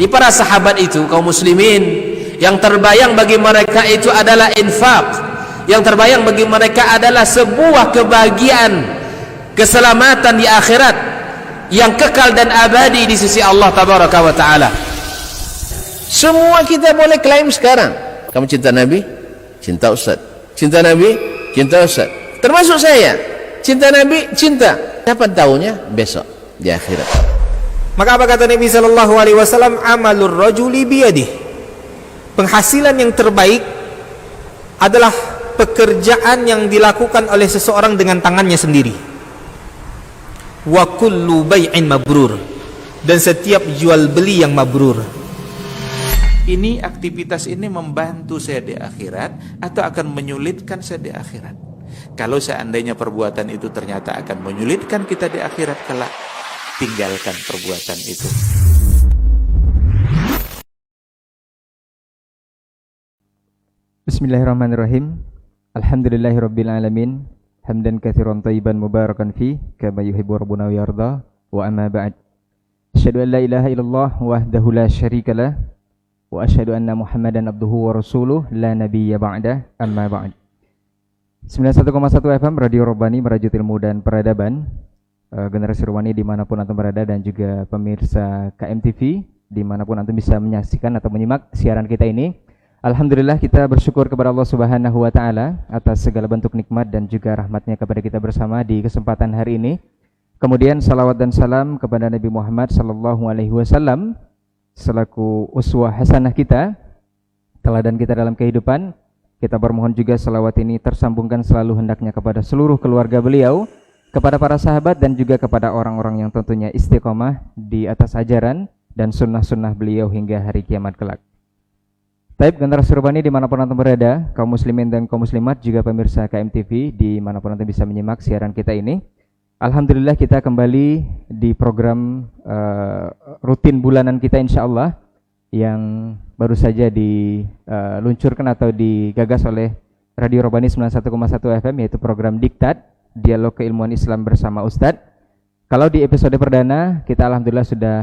Di para sahabat itu, kaum muslimin, yang terbayang bagi mereka itu adalah infak, yang terbayang bagi mereka adalah sebuah kebahagiaan, keselamatan di akhirat yang kekal dan abadi di sisi Allah tabaraka wa taala. Semua kita boleh klaim sekarang, kamu cinta Nabi, cinta Ustaz. Cinta Nabi, cinta Ustaz. Termasuk saya, cinta Nabi, cinta. Kapan tahunya? Besok di akhirat. Maka apa kata Nabi sallallahu alaihi wasallam? Amalur rajuli biyadih. Penghasilan yang terbaik adalah pekerjaan yang dilakukan oleh seseorang dengan tangannya sendiri. Wa kullu bai'in mabrur. Dan setiap jual beli yang mabrur. Ini aktivitas ini membantu saya di akhirat atau akan menyulitkan saya di akhirat? Kalau seandainya perbuatan itu ternyata akan menyulitkan kita di akhirat kelak, tinggalkan perbuatan itu. Bismillahirrahmanirrahim. Alhamdulillahirabbil alamin. Hamdan katsiran thayyiban mubarakan fi kama yuhibbu rabbuna wa yarda. Wa amma ba'd. Asyhadu an la ilaha illallah wahdahu la syarikalah wa asyhadu anna Muhammadan abduhu wa rasuluh la nabiyya ba'dah. Amma ba'd. 91,1 FM Radio Robbani, merajut ilmu dan peradaban. Generasi Robbani dimanapun antum berada, dan juga pemirsa KMTV dimanapun antum bisa menyaksikan atau menyimak siaran kita ini. Alhamdulillah, kita bersyukur kepada Allah Subhanahu wa taala atas segala bentuk nikmat dan juga rahmatnya kepada kita bersama di kesempatan hari ini. Kemudian salawat dan salam kepada Nabi Muhammad sallallahu alaihi wasallam selaku uswah hasanah kita, teladan kita dalam kehidupan. Kita bermohon juga salawat ini tersambungkan selalu hendaknya kepada seluruh keluarga beliau, kepada para sahabat, dan juga kepada orang-orang yang tentunya istiqomah di atas ajaran dan sunnah-sunnah beliau hingga hari kiamat kelak. Taib generasi Robbani dimanapun antum berada, kaum muslimin dan kaum muslimat, juga pemirsa KMTV dimanapun antum bisa menyimak siaran kita ini. Alhamdulillah, kita kembali di program rutin bulanan kita insyaallah, yang baru saja diluncurkan atau digagas oleh Radio Robbani 91,1 FM, yaitu program Diktat, Dialog Keilmuan Islam bersama Ustadz. Kalau di episode perdana kita alhamdulillah sudah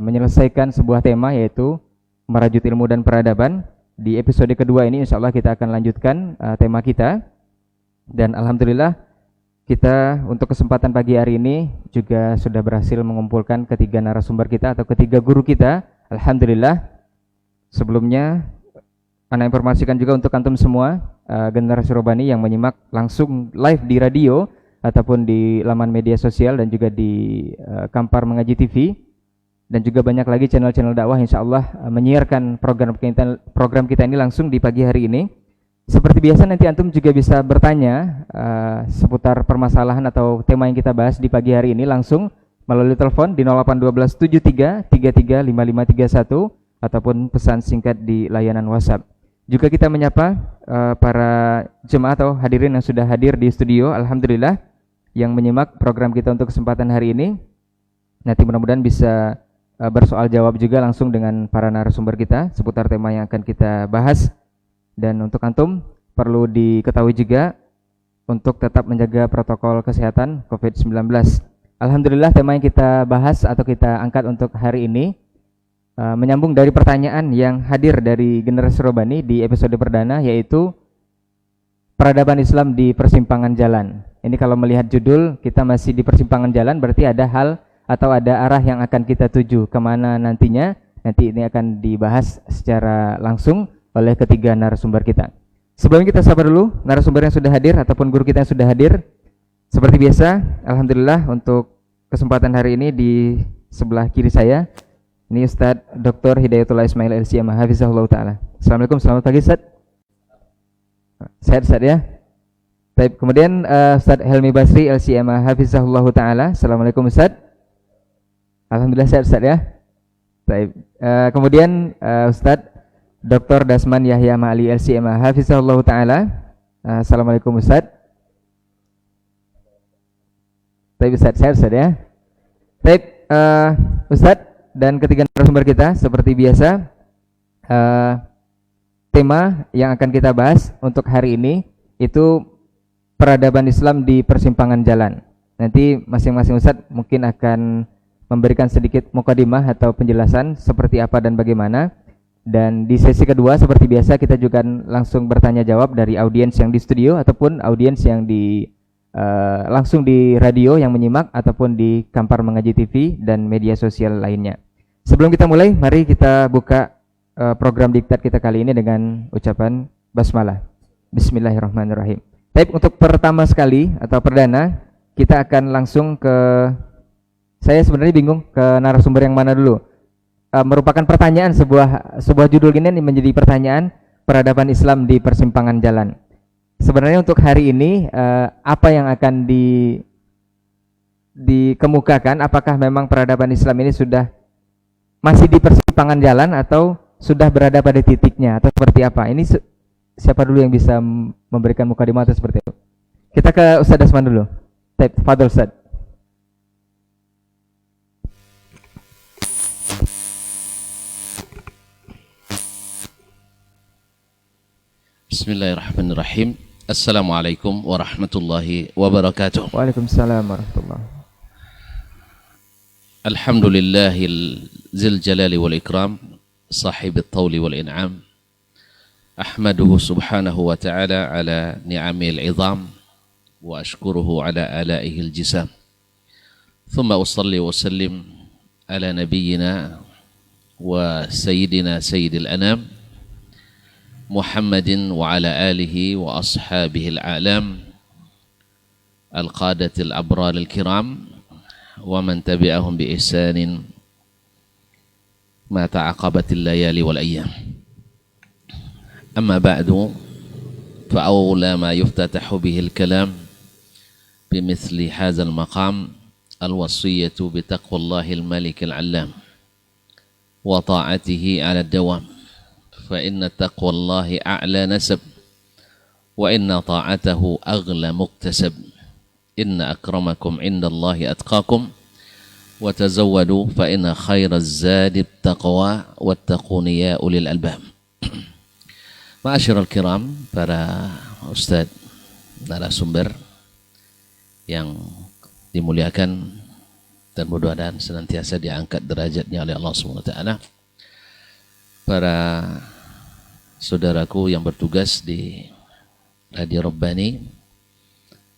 menyelesaikan sebuah tema, yaitu merajut ilmu dan peradaban. Di episode kedua ini insyaallah kita akan lanjutkan tema kita, dan alhamdulillah kita untuk kesempatan pagi hari ini juga sudah berhasil mengumpulkan ketiga narasumber kita atau ketiga guru kita. Alhamdulillah. Sebelumnya ana informasikan juga untuk antum semua generasi Robbani yang menyimak langsung live di radio ataupun di laman media sosial dan juga di Kampar Mengaji TV, dan juga banyak lagi channel-channel dakwah insyaallah menyiarkan program kita ini langsung di pagi hari ini. Seperti biasa, nanti antum juga bisa bertanya seputar permasalahan atau tema yang kita bahas di pagi hari ini langsung melalui telepon di 0812 73 33 5531 ataupun pesan singkat di layanan WhatsApp. Juga kita menyapa para jemaah atau hadirin yang sudah hadir di studio, alhamdulillah, yang menyimak program kita untuk kesempatan hari ini. Nanti mudah-mudahan bisa bersoal jawab juga langsung dengan para narasumber kita seputar tema yang akan kita bahas. Dan untuk antum perlu diketahui juga untuk tetap menjaga protokol kesehatan COVID-19. Alhamdulillah, tema yang kita bahas atau kita angkat untuk hari ini menyambung dari pertanyaan yang hadir dari generasi Robbani di episode perdana, yaitu peradaban Islam di persimpangan jalan. Ini kalau melihat judul, kita masih di persimpangan jalan, berarti ada hal atau ada arah yang akan kita tuju kemana nantinya. Nanti ini akan dibahas secara langsung oleh ketiga narasumber kita. Sebelum kita sabar dulu narasumber yang sudah hadir ataupun guru kita yang sudah hadir. Seperti biasa, alhamdulillah untuk kesempatan hari ini di sebelah kiri saya ini Ustadz Dr. Hidayatullah Ismail LCMA Hafizahullah Ta'ala. Assalamualaikum, selamat pagi Ustadz. Sehat Ustadz ya. Baik, kemudian Ustadz Helmi Basri LCMA Hafizahullah Ta'ala. Assalamualaikum Ustadz. Alhamdulillah sehat Ustadz ya. Baik, kemudian Ustadz Dr. Dasman Yahya Ma'ali LCMA Hafizahullah Ta'ala. Assalamualaikum Ustadz. Baik Ustadz, sehat Ustadz ya. Baik Ustadz dan ketiga narasumber kita, seperti biasa tema yang akan kita bahas untuk hari ini itu peradaban Islam di persimpangan jalan. Nanti masing-masing Ustadz mungkin akan memberikan sedikit mukadimah atau penjelasan seperti apa dan bagaimana. Dan di sesi kedua seperti biasa kita juga langsung bertanya jawab dari audiens yang di studio ataupun audiens yang di langsung di radio yang menyimak ataupun di Kampar Mengaji TV dan media sosial lainnya. Sebelum kita mulai, mari kita buka program diktat kita kali ini dengan ucapan basmalah. Bismillahirrahmanirrahim. Baik, untuk pertama sekali atau perdana kita akan langsung ke, saya sebenarnya bingung ke narasumber yang mana dulu. Merupakan pertanyaan, sebuah judul ini menjadi pertanyaan peradaban Islam di persimpangan jalan. Sebenarnya untuk hari ini apa yang akan dikemukakan, apakah memang peradaban Islam ini sudah masih di persimpangan jalan atau sudah berada pada titiknya atau seperti apa? Ini siapa dulu yang bisa memberikan mukadimah atau seperti itu? Kita ke Ustaz Dasman dulu. Fadhil Ustaz. Bismillahirrahmanirrahim. Assalamualaikum warahmatullahi wabarakatuh. Waalaikumsalam warahmatullahi wabarakatuh. Alhamdulillahil zil jalali wal ikram, sahibil tawli wal in'am. Ahmaduhu subhanahu wa ta'ala ala ni'amil izam wa ashkuruhu ala alaihil jisam. Thumma usalli wa sallim ala nabiyyina wa sayyidina sayyidil anam محمد وعلى آله وأصحابه الأعلام القادة الأبرار الكرام ومن تبعهم بإحسان ما تعاقبت الليالي والأيام. أما بعد فأولى ما يفتتح به الكلام بمثل هذا المقام الوصية بتقوى الله الملك العلام وطاعته على الدوام، فإن تقوى الله أعلى نسب وإن طاعته أغلى مكتسب، إن أكرمكم عند الله أتقاكم وتزودوا فإن خير الزاد التقوى واتقون يا أولي الألباب. Ma'asyiral kiram, para ustadz, narasumber yang dimuliakan dan mudah-mudahan senantiasa diangkat derajatnya oleh Allah Subhanahu wa taala. Para saudaraku yang bertugas di Radio Rabbani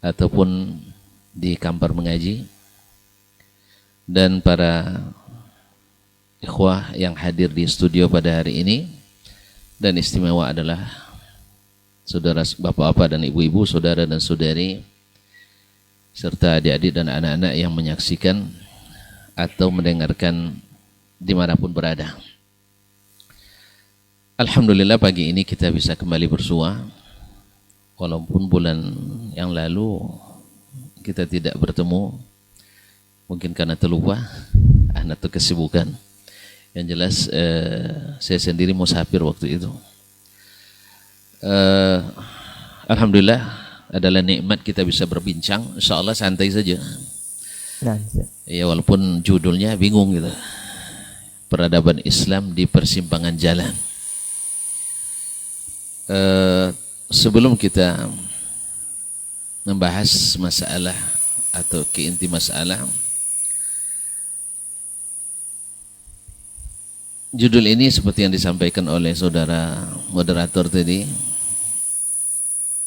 ataupun di Kampar Mengaji, dan para ikhwah yang hadir di studio pada hari ini, dan istimewa adalah saudara bapak-bapak dan ibu-ibu, saudara dan saudari, serta adik-adik dan anak-anak yang menyaksikan atau mendengarkan dimanapun berada. Alhamdulillah pagi ini kita bisa kembali bersua, walaupun bulan yang lalu kita tidak bertemu, mungkin karena terlupa atau kesibukan. Yang jelas saya sendiri musafir waktu itu. Alhamdulillah adalah nikmat kita bisa berbincang, insyaallah santai saja. Ya walaupun judulnya bingung gitu. Peradaban Islam di persimpangan jalan. Sebelum kita membahas masalah atau ke inti masalah, judul ini seperti yang disampaikan oleh saudara moderator tadi,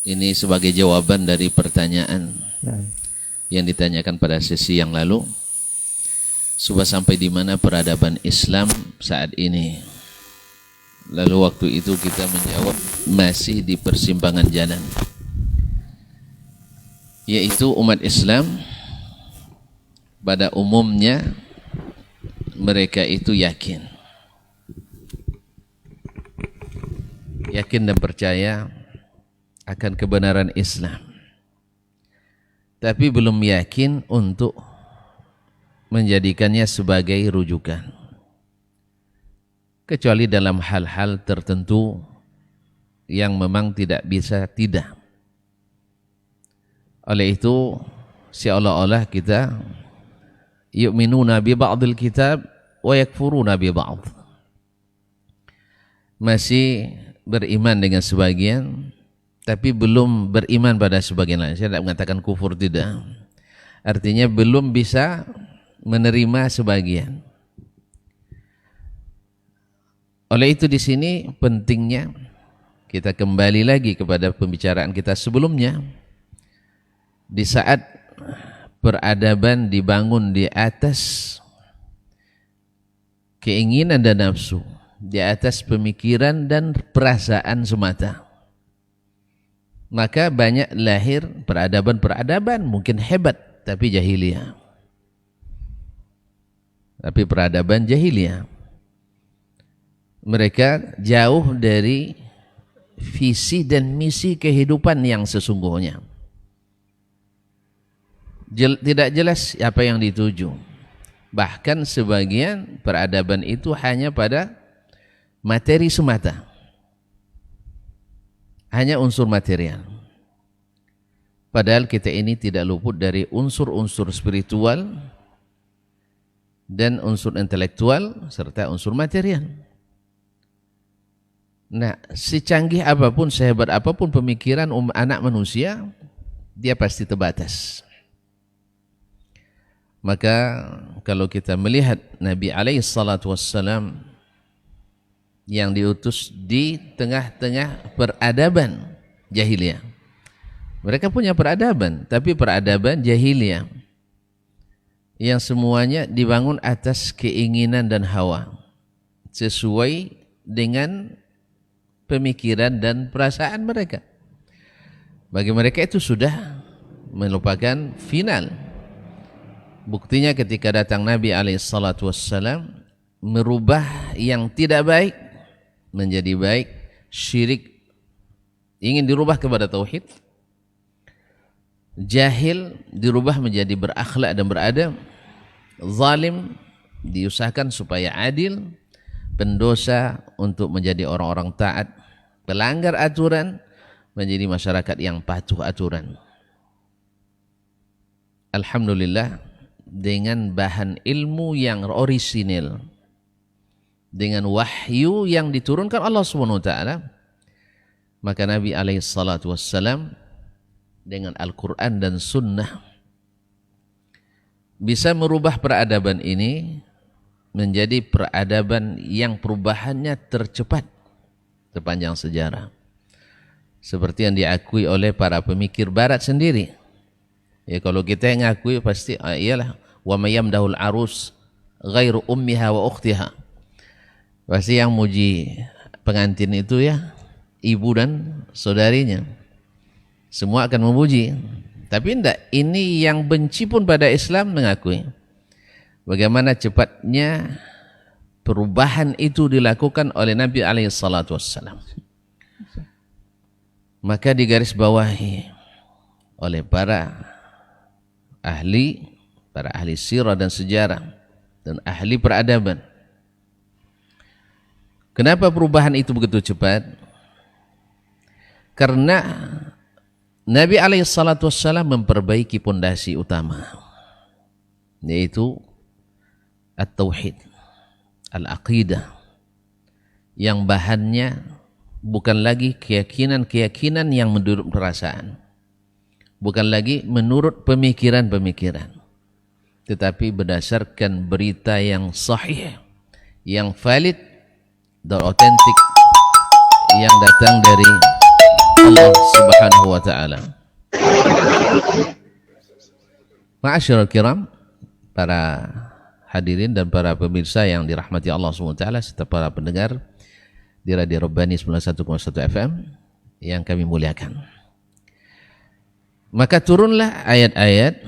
ini sebagai jawaban dari pertanyaan yang ditanyakan pada sesi yang lalu, sudah sampai di mana peradaban Islam saat ini. Lalu waktu itu kita menjawab masih di persimpangan jalan, yaitu umat Islam pada umumnya mereka itu yakin dan percaya akan kebenaran Islam, tapi belum yakin untuk menjadikannya sebagai rujukan, kecuali dalam hal-hal tertentu yang memang tidak bisa tidak. Oleh itu seolah-olah kita yu'minuna bi ba'dil kitab wa yakfuruna bi ba'd, masih beriman dengan sebagian tapi belum beriman pada sebagian lain. Saya tidak mengatakan kufur, tidak, artinya belum bisa menerima sebagian. Oleh itu di sini pentingnya kita kembali lagi kepada pembicaraan kita sebelumnya. Di saat peradaban dibangun di atas keinginan dan nafsu, di atas pemikiran dan perasaan semata, maka banyak lahir peradaban-peradaban mungkin hebat tapi jahiliyah. Tapi peradaban jahiliyah, mereka jauh dari visi dan misi kehidupan yang sesungguhnya. Tidak jelas apa yang dituju. Bahkan sebagian peradaban itu hanya pada materi semata, hanya unsur material. Padahal kita ini tidak luput dari unsur-unsur spiritual dan unsur intelektual serta unsur material. Nah, secanggih apapun, sehebat apapun pemikiran anak manusia, dia pasti terbatas. Maka kalau kita melihat Nabi SAW yang diutus di tengah-tengah peradaban jahiliyah, mereka punya peradaban, tapi peradaban jahiliyah yang semuanya dibangun atas keinginan dan hawa, sesuai dengan pemikiran dan perasaan mereka. Bagi mereka itu sudah melupakan final. Buktinya ketika datang Nabi SAW merubah yang tidak baik menjadi baik, syirik ingin dirubah kepada tauhid, jahil dirubah menjadi berakhlak dan beradab, zalim diusahakan supaya adil, pendosa untuk menjadi orang-orang taat, pelanggar aturan menjadi masyarakat yang patuh aturan. Alhamdulillah, dengan bahan ilmu yang orisinil, dengan wahyu yang diturunkan Allah SWT, maka Nabi SAW dengan Al-Quran dan Sunnah bisa merubah peradaban ini menjadi peradaban yang perubahannya tercepat sepanjang sejarah, seperti yang diakui oleh para pemikir barat sendiri. Ya, kalau kita yang ngakui pasti iyalah, wa mayamdahul arus ghairu ummiha wa ukhtiha, pasti yang muji pengantin itu ya ibu dan saudarinya, semua akan memuji. Tapi tidak, ini yang benci pun pada Islam mengakui bagaimana cepatnya perubahan itu dilakukan oleh Nabi SAW. Maka digarisbawahi oleh para ahli sirah dan sejarah dan ahli peradaban. Kenapa perubahan itu begitu cepat? Karena Nabi SAW memperbaiki pondasi utama, yaitu at-tauhid, al-aqidah, yang bahannya bukan lagi keyakinan-keyakinan yang menurut perasaan, bukan lagi menurut pemikiran-pemikiran, tetapi berdasarkan berita yang sahih, yang valid dan otentik, yang datang dari Allah Subhanahu wa ta'ala. Ma'asyiral kiram, para hadirin dan para pemirsa yang dirahmati Allah Subhanahu wa ta'ala, serta para pendengar di Radio Rabbani 91,1 FM yang kami muliakan. Maka turunlah ayat-ayat,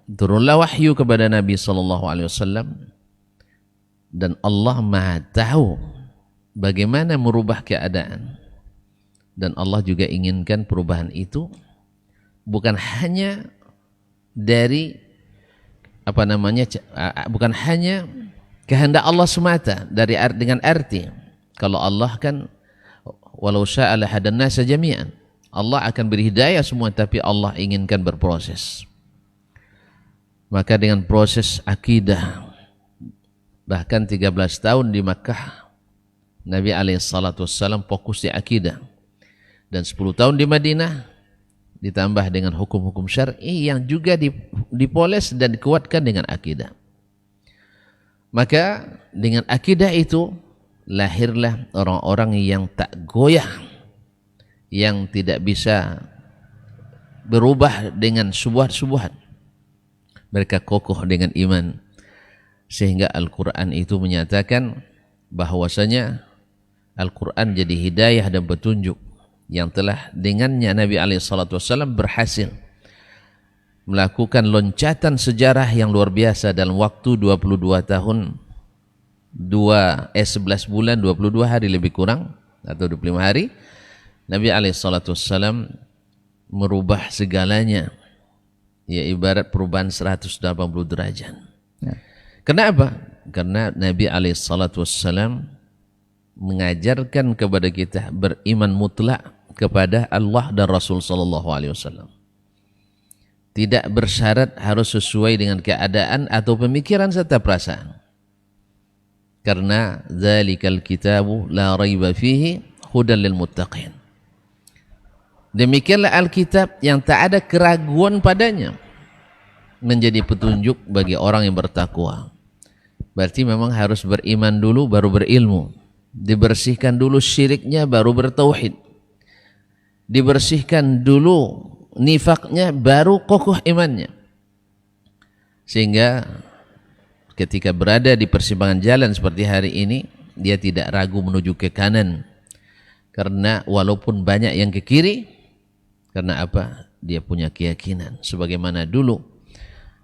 turunlah wahyu kepada Nabi SAW, dan Allah Maha tahu bagaimana merubah keadaan. Dan Allah juga inginkan perubahan itu bukan hanya dari bukan hanya kehendak Allah semata, dengan arti kalau Allah kan walau syaa lahadan nasa jami'an, Allah akan beri hidayah semua, tapi Allah inginkan berproses. Maka dengan proses akidah, bahkan 13 tahun di Makkah Nabi SAW fokus di akidah, dan 10 tahun di Madinah ditambah dengan hukum-hukum syar'i yang juga dipoles dan dikuatkan dengan akidah. Maka dengan akidah itu lahirlah orang-orang yang tak goyah, yang tidak bisa berubah dengan syubhat-syubhat. Mereka kokoh dengan iman, sehingga Al-Quran itu menyatakan bahwasanya Al-Quran jadi hidayah dan petunjuk yang telah dengannya Nabi SAW berhasil melakukan loncatan sejarah yang luar biasa dalam waktu 22 tahun 11 bulan 22 hari lebih kurang atau 25 hari. Nabi SAW merubah segalanya, ya ibarat perubahan 180 derajat. Ya. Kenapa? Karena Nabi SAW mengajarkan kepada kita beriman mutlak kepada Allah dan Rasul SAW. Tidak bersyarat harus sesuai dengan keadaan atau pemikiran serta perasaan. Karena dzalikal kitabu la raiba fihi hudan lil muttaqin. Demikianlah Alkitab yang tak ada keraguan padanya, menjadi petunjuk bagi orang yang bertakwa. Berarti memang harus beriman dulu baru berilmu. Dibersihkan dulu syiriknya baru bertauhid. Dibersihkan dulu nifaknya baru kokoh imannya. Sehingga ketika berada di persimpangan jalan seperti hari ini, dia tidak ragu menuju ke kanan. Karena walaupun banyak yang ke kiri, karena apa? Dia punya keyakinan. Sebagaimana dulu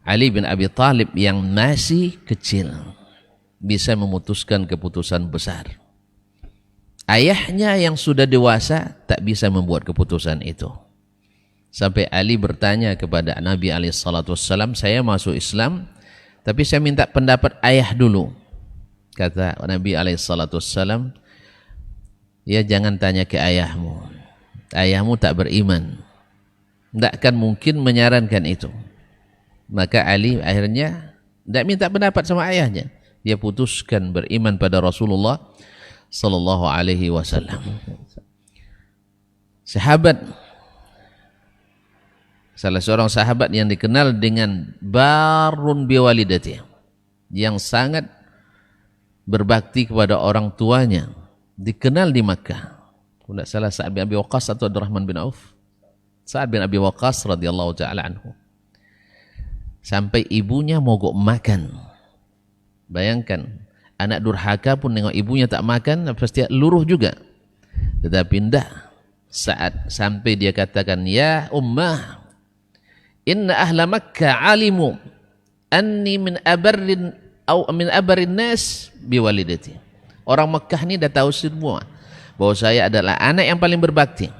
Ali bin Abi Thalib yang masih kecil bisa memutuskan keputusan besar. Ayahnya yang sudah dewasa tak bisa membuat keputusan itu. Sampai Ali bertanya kepada Nabi SAW, saya masuk Islam, tapi saya minta pendapat ayah dulu. Kata Nabi SAW, ya jangan tanya ke ayahmu. Ayahmu tak beriman. Tak akan mungkin menyarankan itu. Maka Ali akhirnya tidak minta pendapat sama ayahnya. Dia putuskan beriman pada Rasulullah sallallahu alaihi wasallam. Salah seorang sahabat yang dikenal dengan barun biwalidati, yang sangat berbakti kepada orang tuanya, dikenal di Makkah. Tidak salah Sa'ad bin Abi Waqqas atau Abdurrahman bin Auf. Sa'ad bin Abi Waqqas radhiyallahu taala anhu. Sampai ibunya mogok makan. Bayangkan, anak durhaka pun nengok ibunya tak makan, pasti luruh juga. Tetapi tidak. Saat sampai dia katakan, ya ummah, inna ahla Makkah alimu anni min abarin nas biwalidati. Orang Makkah ini dah tahu semua bahwa saya adalah anak yang paling berbakti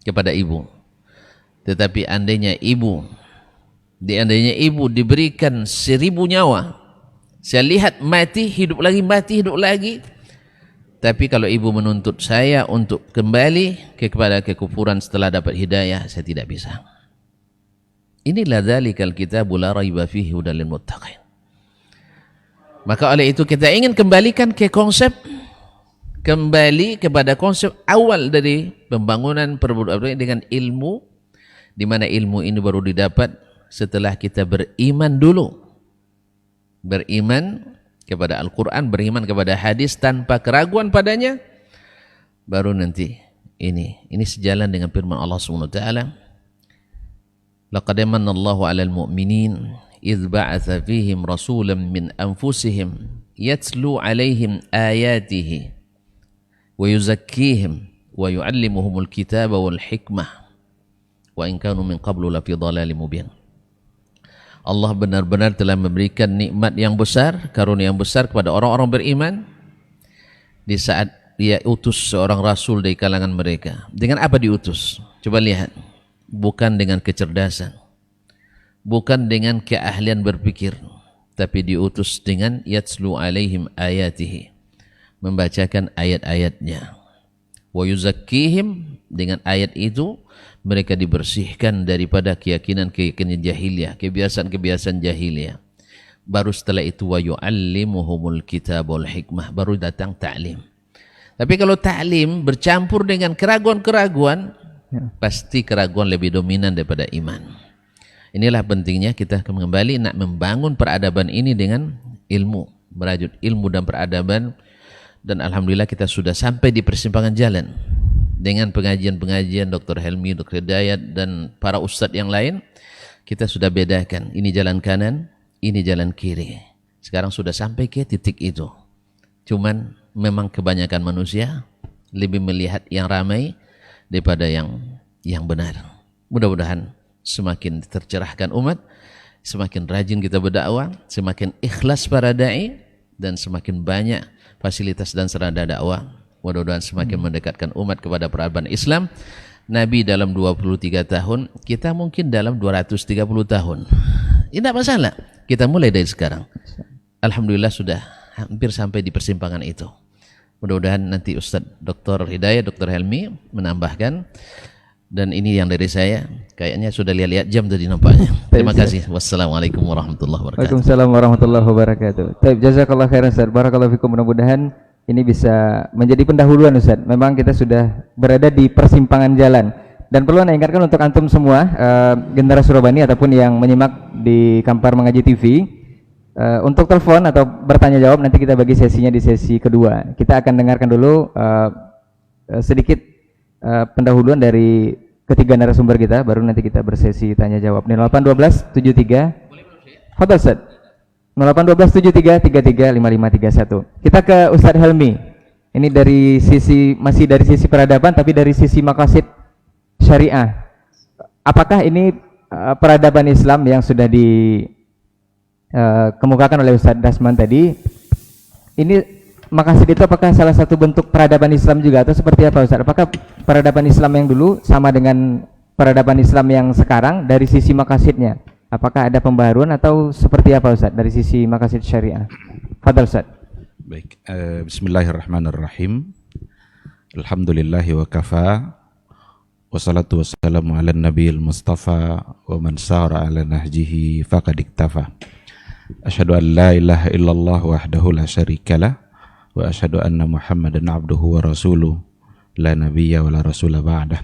kepada ibu. Tetapi andainya ibu diberikan 1000 nyawa, saya lihat mati, hidup lagi. Tapi kalau ibu menuntut saya untuk kembali kepada kekufuran setelah dapat hidayah, saya tidak bisa. Inilah dzalikal kitabu la raiba fihi hudan lil muttaqin. Maka oleh itu kita ingin kembalikan ke kembali kepada konsep awal dari pembangunan perbudakan dengan ilmu, di mana ilmu ini baru didapat setelah kita beriman dulu. Beriman kepada Al-Quran, beriman kepada hadis tanpa keraguan padanya, baru nanti ini sejalan dengan firman Allah SWT. Laqad manna Allahu 'alal mu'minin idz ba'atsa fihim rasulan min anfusihim yatlu 'alaihim ayatihi wa yuzakkihim wa yu'allimuhumul kitaba wal hikmah wa in kanu min qablu lafi dhalalin mubin. Allah benar-benar telah memberikan nikmat yang besar, karunia yang besar kepada orang-orang beriman di saat dia utus seorang rasul dari kalangan mereka. Dengan apa diutus? Coba lihat. Bukan dengan kecerdasan, bukan dengan keahlian berpikir, tapi diutus dengan yatslu alaihim ayatihi, membacakan ayat-ayatnya. Wa yuzakkihim, dengan ayat itu mereka dibersihkan daripada keyakinan-keyakinan jahiliyah, kebiasaan-kebiasaan jahiliyah. Baru setelah itu wa yu'allimuhumul kitab wal hikmah, baru datang ta'lim. Tapi kalau ta'lim bercampur dengan keraguan-keraguan, pasti keraguan lebih dominan daripada iman. Inilah pentingnya kita kembali nak membangun peradaban ini dengan ilmu, merajut ilmu dan peradaban, dan alhamdulillah kita sudah sampai di persimpangan jalan dengan pengajian-pengajian Dr. Helmi, Dr. Hidayat dan para ustadz yang lain. Kita sudah bedakan, ini jalan kanan, ini jalan kiri. Sekarang sudah sampai ke titik itu. Cuman memang kebanyakan manusia lebih melihat yang ramai daripada yang benar. Mudah-mudahan semakin tercerahkan umat, semakin rajin kita berdakwah, semakin ikhlas para dai, dan semakin banyak fasilitas dan sarana dakwah. Mudah-mudahan semakin mendekatkan umat kepada peradaban Islam. Nabi dalam 23 tahun, kita mungkin dalam 230 tahun. Ini tidak masalah. Kita mulai dari sekarang. Alhamdulillah sudah hampir sampai di persimpangan itu. Mudah-mudahan nanti Ustadz Dr. Hidayat, Dr. Helmi menambahkan. Dan ini yang dari saya. Kayaknya sudah lihat-lihat jam tadi nampaknya. Terima kasih. Wassalamualaikum warahmatullahi wabarakatuh. Waalaikumsalam warahmatullahi wabarakatuh. Baik, jazakallah khairan Ustaz. Barakallahu fikum. Mudah-mudahan ini bisa menjadi pendahuluan Ustaz. Memang kita sudah berada di persimpangan jalan. Dan perlu saya ingatkan untuk antum semua, generasi Surabani ataupun yang menyimak di Kampar Mengaji TV, untuk telepon atau bertanya jawab nanti kita bagi sesinya di sesi kedua. Kita akan dengarkan dulu sedikit pendahuluan dari ketiga narasumber kita, baru nanti kita bersesi tanya jawab. 081273 Fadal Ustaz. 081273335531. Kita ke Ustadz Helmi. Ini dari masih dari sisi peradaban tapi dari sisi maqasid syariah. Apakah ini peradaban Islam yang sudah dikemukakan oleh Ustadz Dasman tadi? Ini maqasid itu apakah salah satu bentuk peradaban Islam juga atau seperti apa Ustadz? Apakah peradaban Islam yang dulu sama dengan peradaban Islam yang sekarang dari sisi maqasidnya? Apakah ada pembaharuan atau seperti apa Ustaz dari sisi maqasid syariah? Fadal Ustaz. Baik, bismillahirrahmanirrahim. Alhamdulillahi wa kafa. Wassalatu wassalamu ala nabiyil mustafa wa man sara ala nahjihi faqad iktafa. Asyhadu an la ilaha illallah wahdahu la syarikalah wa asyhadu anna Muhammadan abduhu wa rasuluh la nabiyya wa la rasula ba'dah.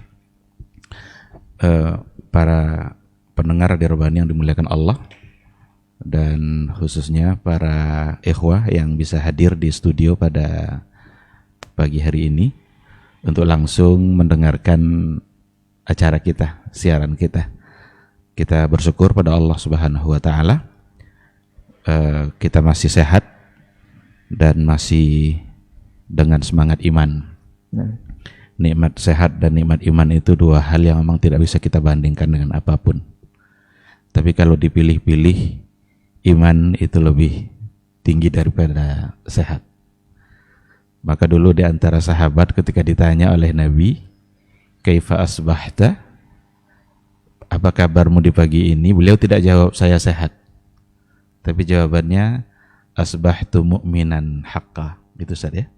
Para pendengar di Rabbani yang dimuliakan Allah, dan khususnya para ikhwah yang bisa hadir di studio pada pagi hari ini untuk langsung mendengarkan acara kita, siaran kita. Kita bersyukur pada Allah Subhanahu wa taala, kita masih sehat dan masih dengan semangat iman. Nikmat sehat dan nikmat iman itu dua hal yang memang tidak bisa kita bandingkan dengan apapun. Tapi kalau dipilih-pilih, iman itu lebih tinggi daripada sehat. Maka dulu di antara sahabat ketika ditanya oleh Nabi, "Kaifa asbahta?" Apa kabarmu di pagi ini? Beliau tidak jawab saya sehat. Tapi jawabannya, asbahtu mu'minan haqqa. Itu saja.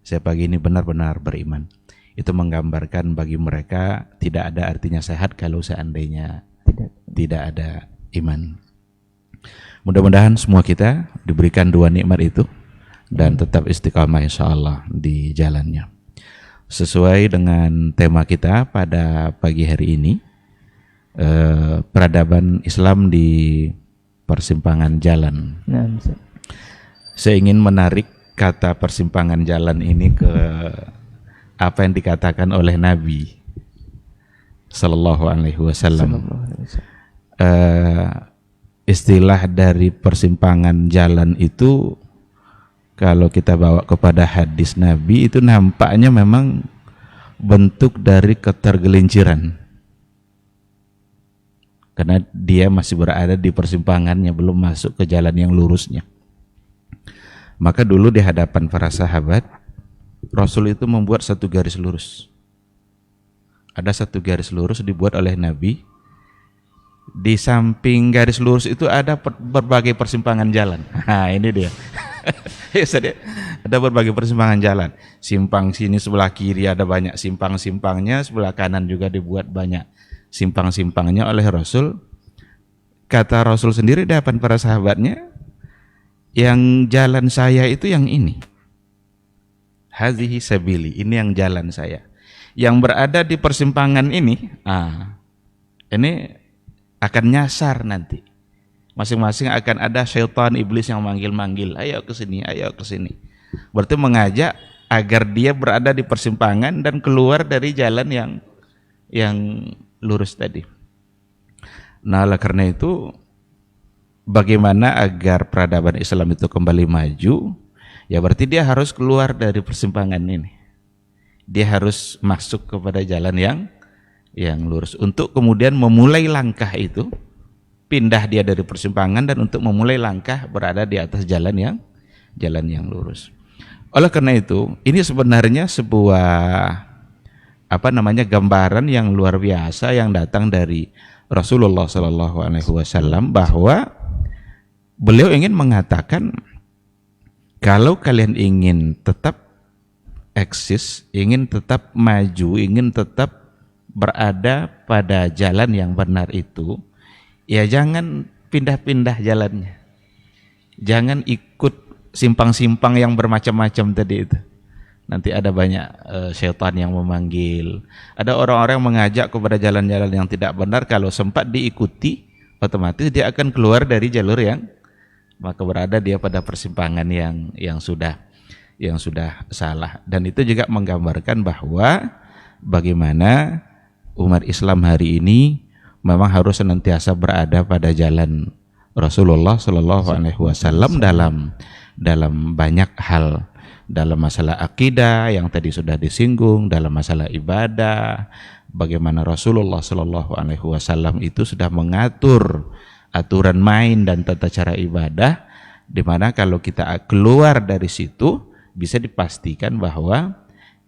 Saya pagi ini benar-benar beriman. Itu menggambarkan bagi mereka tidak ada artinya sehat kalau seandainya tidak ada iman. Mudah-mudahan semua kita diberikan dua nikmat itu dan tetap istiqamah insyaallah di jalannya. Sesuai dengan tema kita pada pagi hari ini, peradaban Islam di persimpangan jalan. Saya ingin menarik kata persimpangan jalan ini ke apa yang dikatakan oleh Nabi Sallallahu Alaihi Wasallam. Istilah dari persimpangan jalan itu kalau kita bawa kepada hadis Nabi itu nampaknya memang bentuk dari ketergelinciran, karena dia masih berada di persimpangannya, belum masuk ke jalan yang lurusnya. Maka dulu di hadapan para sahabat, Rasul itu membuat satu garis lurus. Ada satu garis lurus dibuat oleh Nabi. Di samping garis lurus itu ada berbagai persimpangan jalan. Nah ini dia. Ada berbagai persimpangan jalan. Simpang sini sebelah kiri ada banyak simpang-simpangnya, sebelah kanan juga dibuat banyak simpang-simpangnya oleh Rasul. Kata Rasul sendiri di hadapan para sahabatnya, yang jalan saya itu yang ini. Hazihi sabili, ini yang jalan saya. Yang berada di persimpangan ini akan nyasar nanti. Masing-masing akan ada syaitan iblis yang manggil-manggil, ayo ke sini, ayo ke sini. Berarti mengajak agar dia berada di persimpangan dan keluar dari jalan yang lurus tadi. Nah, oleh karena itu bagaimana agar peradaban Islam itu kembali maju? Ya berarti dia harus keluar dari persimpangan ini. Dia harus masuk kepada jalan yang lurus untuk kemudian memulai langkah itu, pindah dia dari persimpangan dan untuk memulai langkah berada di atas jalan yang lurus. Oleh karena itu, ini sebenarnya sebuah gambaran yang luar biasa yang datang dari Rasulullah SAW, bahwa beliau ingin mengatakan kalau kalian ingin tetap eksis, ingin tetap maju, ingin tetap berada pada jalan yang benar itu, ya jangan pindah-pindah jalannya, jangan ikut simpang-simpang yang bermacam-macam tadi itu. Nanti ada banyak syaitan yang memanggil, ada orang-orang yang mengajak kepada jalan-jalan yang tidak benar. Kalau sempat diikuti, otomatis dia akan keluar dari jalur maka berada dia pada persimpangan yang sudah salah. Dan itu juga menggambarkan bahwa bagaimana umat Islam hari ini memang harus senantiasa berada pada jalan Rasulullah SAW dalam banyak hal, dalam masalah akidah yang tadi sudah disinggung, dalam masalah ibadah, bagaimana Rasulullah SAW itu sudah mengatur aturan main dan tata cara ibadah, di mana kalau kita keluar dari situ bisa dipastikan bahwa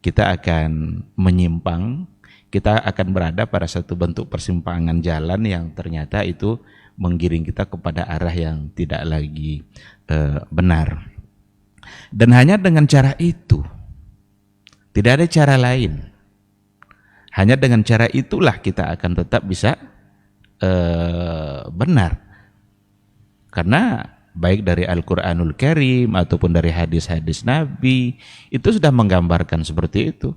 kita akan menyimpang, kita akan berada pada satu bentuk persimpangan jalan yang ternyata itu menggiring kita kepada arah yang tidak lagi benar. Dan hanya dengan cara itu, tidak ada cara lain. Hanya dengan cara itulah kita akan tetap bisa benar. Karena baik dari Al-Quranul Karim ataupun dari hadis-hadis Nabi itu sudah menggambarkan seperti itu.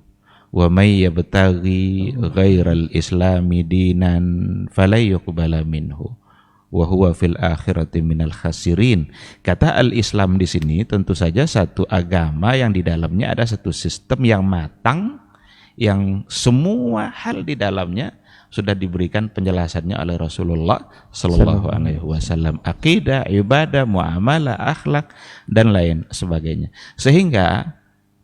Wa may yabtaghi ghairal islami dinan falay yuqbala minhu wa huwa fil akhirati minal khasirin. Kata al-Islam di sini tentu saja satu agama yang di dalamnya ada satu sistem yang matang, yang semua hal di dalamnya sudah diberikan penjelasannya oleh Rasulullah sallallahu alaihi wasallam, akidah, ibadah, muamalah, akhlak dan lain sebagainya. Sehingga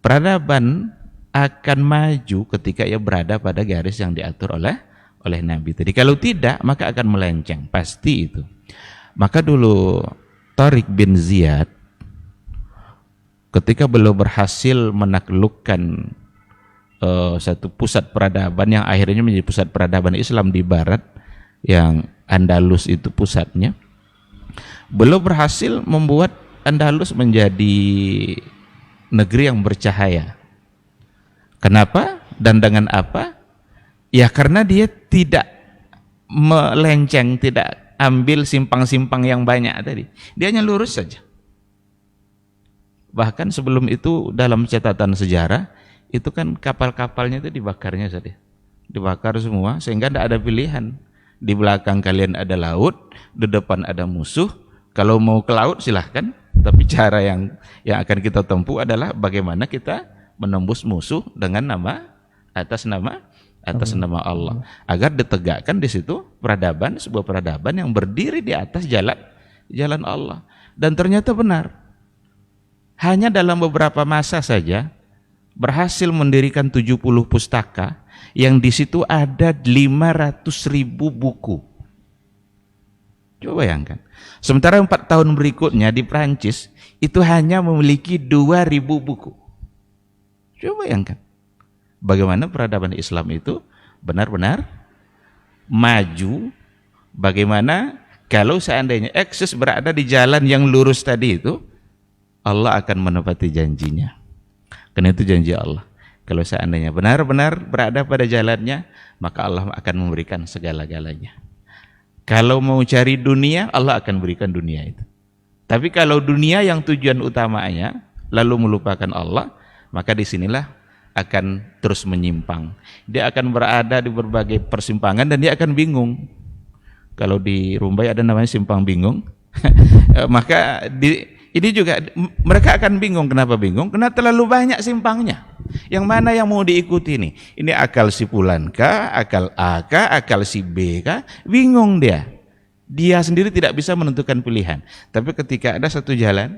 peradaban akan maju ketika ia berada pada garis yang diatur oleh Nabi tadi. Kalau tidak, maka akan melenceng, pasti itu. Maka dulu Tariq bin Ziyad ketika beliau berhasil menaklukkan satu pusat peradaban yang akhirnya menjadi pusat peradaban Islam di barat, yang Andalus itu pusatnya, beliau berhasil membuat Andalus menjadi negeri yang bercahaya. Kenapa dan dengan apa? Ya karena dia tidak melenceng, tidak ambil simpang-simpang yang banyak tadi. Dia hanya lurus saja. Bahkan sebelum itu dalam catatan sejarah itu kan kapal-kapalnya itu dibakarnya saja. Dibakar semua sehingga tidak ada pilihan. Di belakang kalian ada laut, di depan ada musuh. Kalau mau ke laut silahkan, tapi cara yang akan kita tempuh adalah bagaimana kita menembus musuh dengan atas nama Allah, agar ditegakkan di situ peradaban, sebuah peradaban yang berdiri di atas jalan Allah. Dan ternyata benar, hanya dalam beberapa masa saja berhasil mendirikan 70 pustaka yang di situ ada 500.000 buku. Coba bayangkan. Sementara 4 tahun berikutnya di Prancis itu hanya memiliki 2.000 buku. Coba bayangkan. Bagaimana peradaban Islam itu benar-benar maju. Bagaimana kalau seandainya eksis berada di jalan yang lurus tadi itu, Allah akan menepati janjinya. Karena itu janji Allah. Kalau seandainya benar-benar berada pada jalannya, maka Allah akan memberikan segala-galanya. Kalau mau cari dunia, Allah akan berikan dunia itu. Tapi kalau dunia yang tujuan utamanya lalu melupakan Allah, maka disinilah akan terus menyimpang. Dia akan berada di berbagai persimpangan dan dia akan bingung. Kalau di Rumbai ada namanya simpang bingung. Maka ini juga mereka akan bingung. Kenapa bingung? Karena terlalu banyak simpangnya. Yang mana yang mau diikuti nih? Ini akal si fulan kah, akal A kah, akal si B kah? Bingung dia. Dia sendiri tidak bisa menentukan pilihan. Tapi ketika ada satu jalan,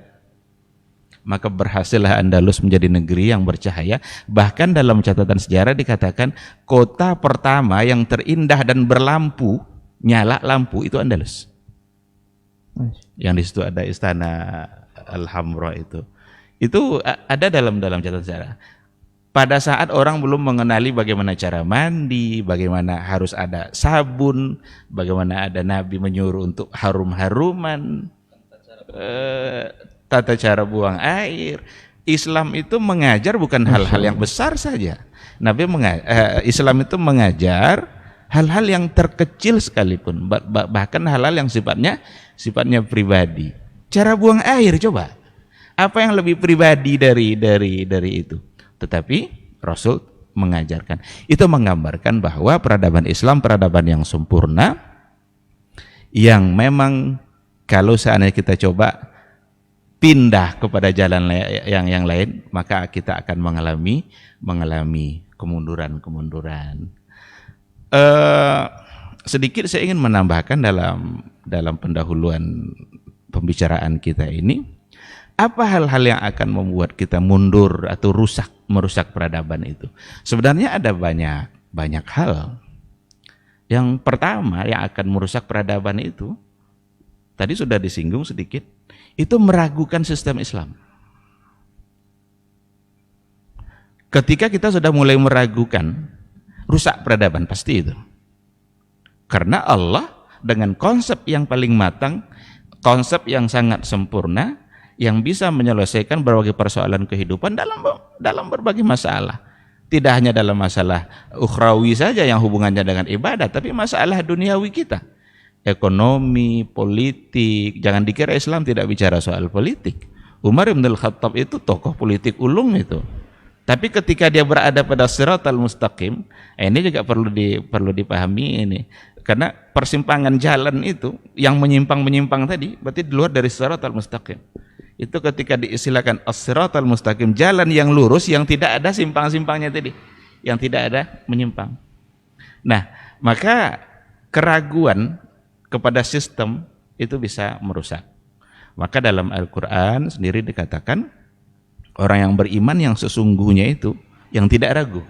maka berhasillah Andalus menjadi negeri yang bercahaya. Bahkan dalam catatan sejarah dikatakan kota pertama yang terindah dan berlampu, nyala lampu, itu Andalus. Yang di situ ada istana Alhambra itu ada dalam catatan sejarah. Pada saat orang belum mengenali bagaimana cara mandi, bagaimana harus ada sabun, bagaimana ada Nabi menyuruh untuk harum-haruman, tata cara buang air. Islam itu mengajar bukan hal-hal yang besar saja. Islam itu mengajar hal-hal yang terkecil sekalipun, bahkan hal-hal yang sifatnya pribadi. Cara buang air, coba. Apa yang lebih pribadi dari itu? Tetapi Rasul mengajarkan. Itu menggambarkan bahwa peradaban Islam peradaban yang sempurna, yang memang kalau seandainya kita coba pindah kepada jalan yang lain, maka kita akan mengalami kemunduran. Sedikit saya ingin menambahkan dalam pendahuluan pembicaraan kita ini, apa hal-hal yang akan membuat kita mundur atau merusak peradaban itu? Sebenarnya ada banyak hal. Yang pertama yang akan merusak peradaban itu, tadi sudah disinggung sedikit, itu meragukan sistem Islam. Ketika kita sudah mulai meragukan, rusak peradaban pasti itu. Karena Allah dengan konsep yang paling matang, konsep yang sangat sempurna, yang bisa menyelesaikan berbagai persoalan kehidupan dalam berbagai masalah. Tidak hanya dalam masalah ukhrawi saja yang hubungannya dengan ibadah, tapi masalah duniawi kita. Ekonomi, politik, jangan dikira Islam tidak bicara soal politik. Umar bin Al-Khattab itu tokoh politik ulung itu. Tapi ketika dia berada pada siratal mustaqim, ini juga perlu dipahami ini. Karena persimpangan jalan itu, yang menyimpang tadi, berarti di luar dari siratal mustaqim. Itu ketika diistilahkan as-siratal mustaqim, jalan yang lurus yang tidak ada simpang-simpangnya tadi, yang tidak ada menyimpang. Nah, maka keraguan kepada sistem itu bisa merusak. Maka dalam Al-Qur'an sendiri dikatakan orang yang beriman yang sesungguhnya itu yang tidak ragu.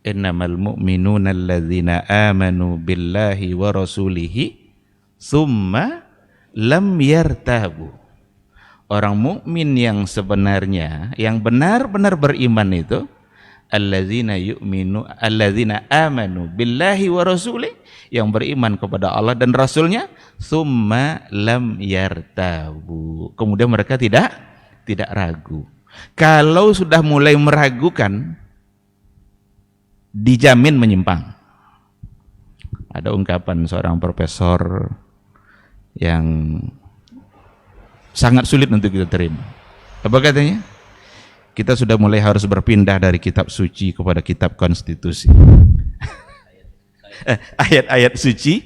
Innamal mu'minuna alladzina amanu billahi wa rasulihi summa lam yartabu. Orang mukmin yang sebenarnya, yang benar-benar beriman itu alladzina amanu billahi wa rasulih, yang beriman kepada Allah dan Rasulnya, summa lam yartabu, kemudian mereka tidak ragu. Kalau sudah mulai meragukan, dijamin menyimpang. Ada ungkapan seorang profesor yang sangat sulit untuk kita terima. Apa katanya? Kita sudah mulai harus berpindah dari kitab suci kepada kitab konstitusi. Ayat-ayat suci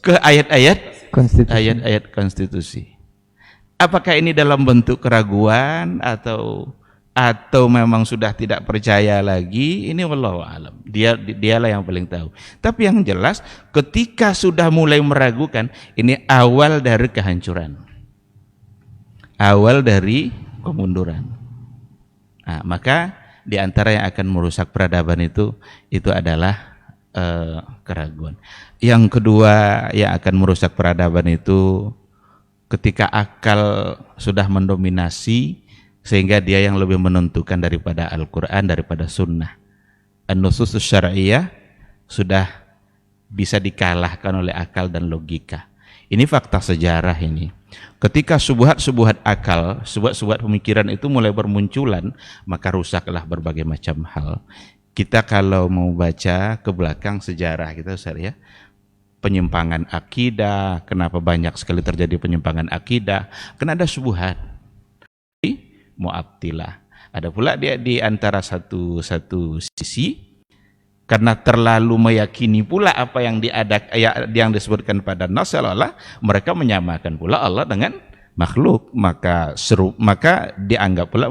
ke ayat-ayat konstitusi. Apakah ini dalam bentuk keraguan atau memang sudah tidak percaya lagi? Ini wallahu alam. Dialah yang paling tahu. Tapi yang jelas ketika sudah mulai meragukan, ini awal dari kehancuran. Awal dari kemunduran. Nah, maka di antara yang akan merusak peradaban itu adalah keraguan. Yang kedua yang akan merusak peradaban itu ketika akal sudah mendominasi sehingga dia yang lebih menentukan daripada Al-Quran, daripada Sunnah. An-nususus syar'iyah sudah bisa dikalahkan oleh akal dan logika. Ini fakta sejarah ini. Ketika subuhat-subuhat akal, subuhat-subuhat pemikiran itu mulai bermunculan, maka rusaklah berbagai macam hal. Kita kalau mau baca ke belakang sejarah kita, Ustaz, ya, penyimpangan akidah, kenapa banyak sekali terjadi penyimpangan akidah? Karena ada subuhat. Mu'attilah. Ada pula dia di antara satu sisi karena terlalu meyakini pula apa yang yang disebutkan pada nas, seolah-olah mereka menyamakan pula Allah dengan makhluk, maka dianggap pula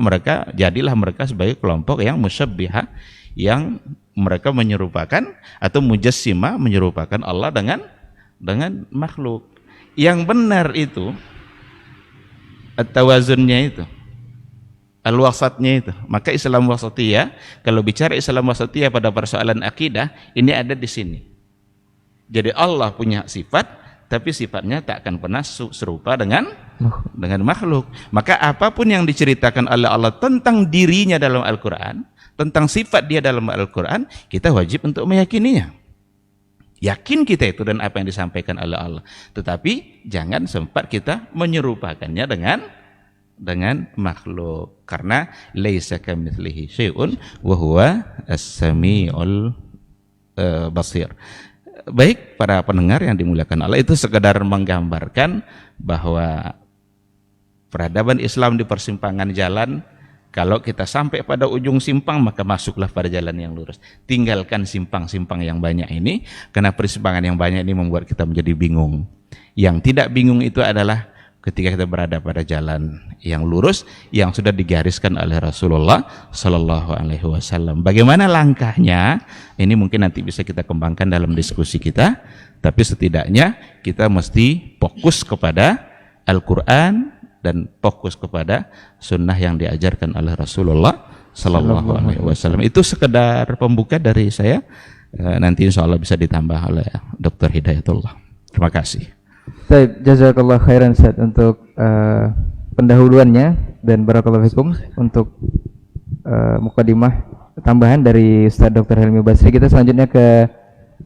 jadilah mereka sebagai kelompok yang musyabbihah, yang mereka menyerupakan atau mujassimah, menyerupakan Allah dengan makhluk. Yang benar itu at-tawazunnya itu, al-wasatnya itu. Maka Islam wasatiyah, kalau bicara Islam wasatiyah pada persoalan akidah, ini ada di sini. Jadi Allah punya sifat, tapi sifatnya tak akan pernah serupa dengan makhluk. Maka apapun yang diceritakan oleh Allah tentang dirinya dalam Al-Quran, tentang sifat dia dalam Al-Quran, kita wajib untuk meyakininya. Yakin kita itu dan apa yang disampaikan oleh Allah. Tetapi jangan sempat kita menyerupakannya dengan makhluk, karena laisa kamitslihi syai'un wa huwa as-sami'ul basir. Baik para pendengar yang dimuliakan Allah, itu sekedar menggambarkan bahwa peradaban Islam di persimpangan jalan. Kalau kita sampai pada ujung simpang, maka masuklah pada jalan yang lurus. Tinggalkan simpang-simpang yang banyak ini, karena persimpangan yang banyak ini membuat kita menjadi bingung. Yang tidak bingung itu adalah ketika kita berada pada jalan yang lurus yang sudah digariskan oleh Rasulullah Sallallahu Alaihi Wasallam. Bagaimana langkahnya? Ini mungkin nanti bisa kita kembangkan dalam diskusi kita. Tapi setidaknya kita mesti fokus kepada Al-Quran dan fokus kepada sunnah yang diajarkan oleh Rasulullah Sallallahu Alaihi Wasallam. Itu sekedar pembuka dari saya. Nanti insya Allah bisa ditambah oleh Dr. Hidayatullah. Terima kasih. Baik, jazakallah khairan Ustaz untuk pendahuluannya, dan barakallahu fikum untuk mukadimah tambahan dari Ustaz Dr. Helmi Basri. Kita selanjutnya ke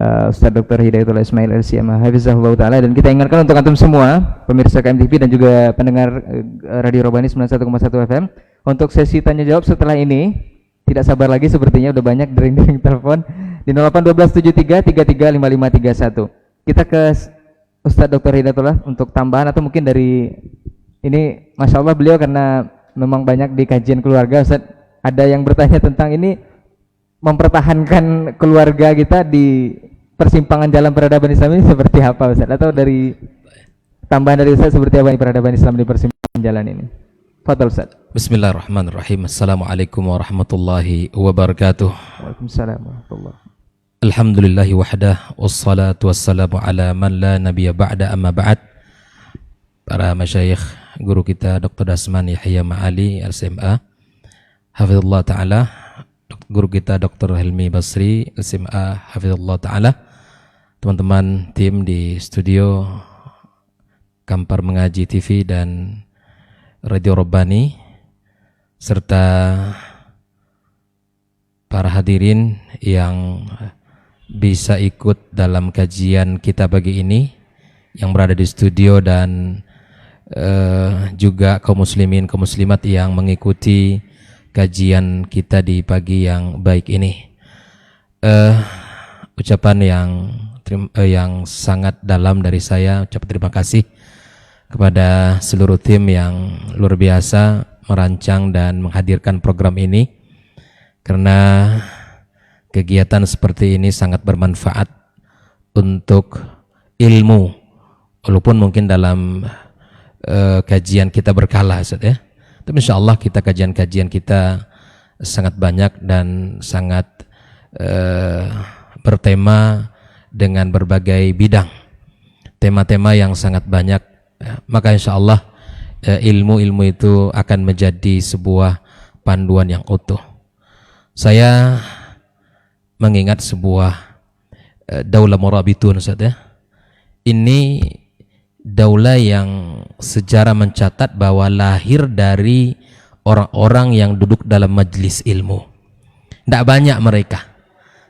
Ustaz Dr. Hidayatullah Ismail LCMA Hafizahullah Ta'ala. Dan kita ingatkan untuk antum semua pemirsa KMTV dan juga pendengar Radio Robbani 91,1 FM, untuk sesi tanya jawab setelah ini tidak sabar lagi, sepertinya udah banyak dering-dering telepon di 081273335531. Kita ke Ustaz Dr. Hidayatullah untuk tambahan, atau mungkin dari ini, Masya Allah beliau karena memang banyak di kajian keluarga, Ustaz, ada yang bertanya tentang ini, mempertahankan keluarga kita di persimpangan jalan peradaban Islam ini seperti apa, Ustaz? Atau dari tambahan dari Ustaz, seperti apa ini peradaban Islam di persimpangan jalan ini? Fadhal Ustaz. Bismillahirrahmanirrahim. Assalamualaikum warahmatullahi wabarakatuh. Waalaikumsalam warahmatullahi wabarakatuh. Alhamdulillahi wahdah, wassalatu wassalamu ala man la nabiyya ba'da, amma ba'd. Para masyayikh, guru kita Dr. Dasman Yahya Ma'ali LCMA Hafizullah Ta'ala, guru kita Dr. Helmi Basri LCMA Hafizullah Ta'ala, teman-teman tim di studio Kampar Mengaji TV dan Radio Robbani, serta para hadirin yang bisa ikut dalam kajian kita pagi ini, yang berada di studio, dan juga kaum muslimin, kaum muslimat yang mengikuti kajian kita di pagi yang baik ini. Ucapan yang sangat dalam dari saya, ucapan terima kasih kepada seluruh tim yang luar biasa merancang dan menghadirkan program ini, karena kegiatan seperti ini sangat bermanfaat untuk ilmu, walaupun mungkin dalam kajian kita berkala, Ustaz, ya. Tapi insyaallah kajian-kajian kita sangat banyak dan sangat bertema dengan berbagai bidang, tema-tema yang sangat banyak. Maka insyaallah ilmu-ilmu itu akan menjadi sebuah panduan yang utuh. Saya mengingat sebuah daulah Murabitun, Ustaz, ya. Ini daulah yang sejarah mencatat bahwa lahir dari orang-orang yang duduk dalam majelis ilmu. Tidak banyak mereka,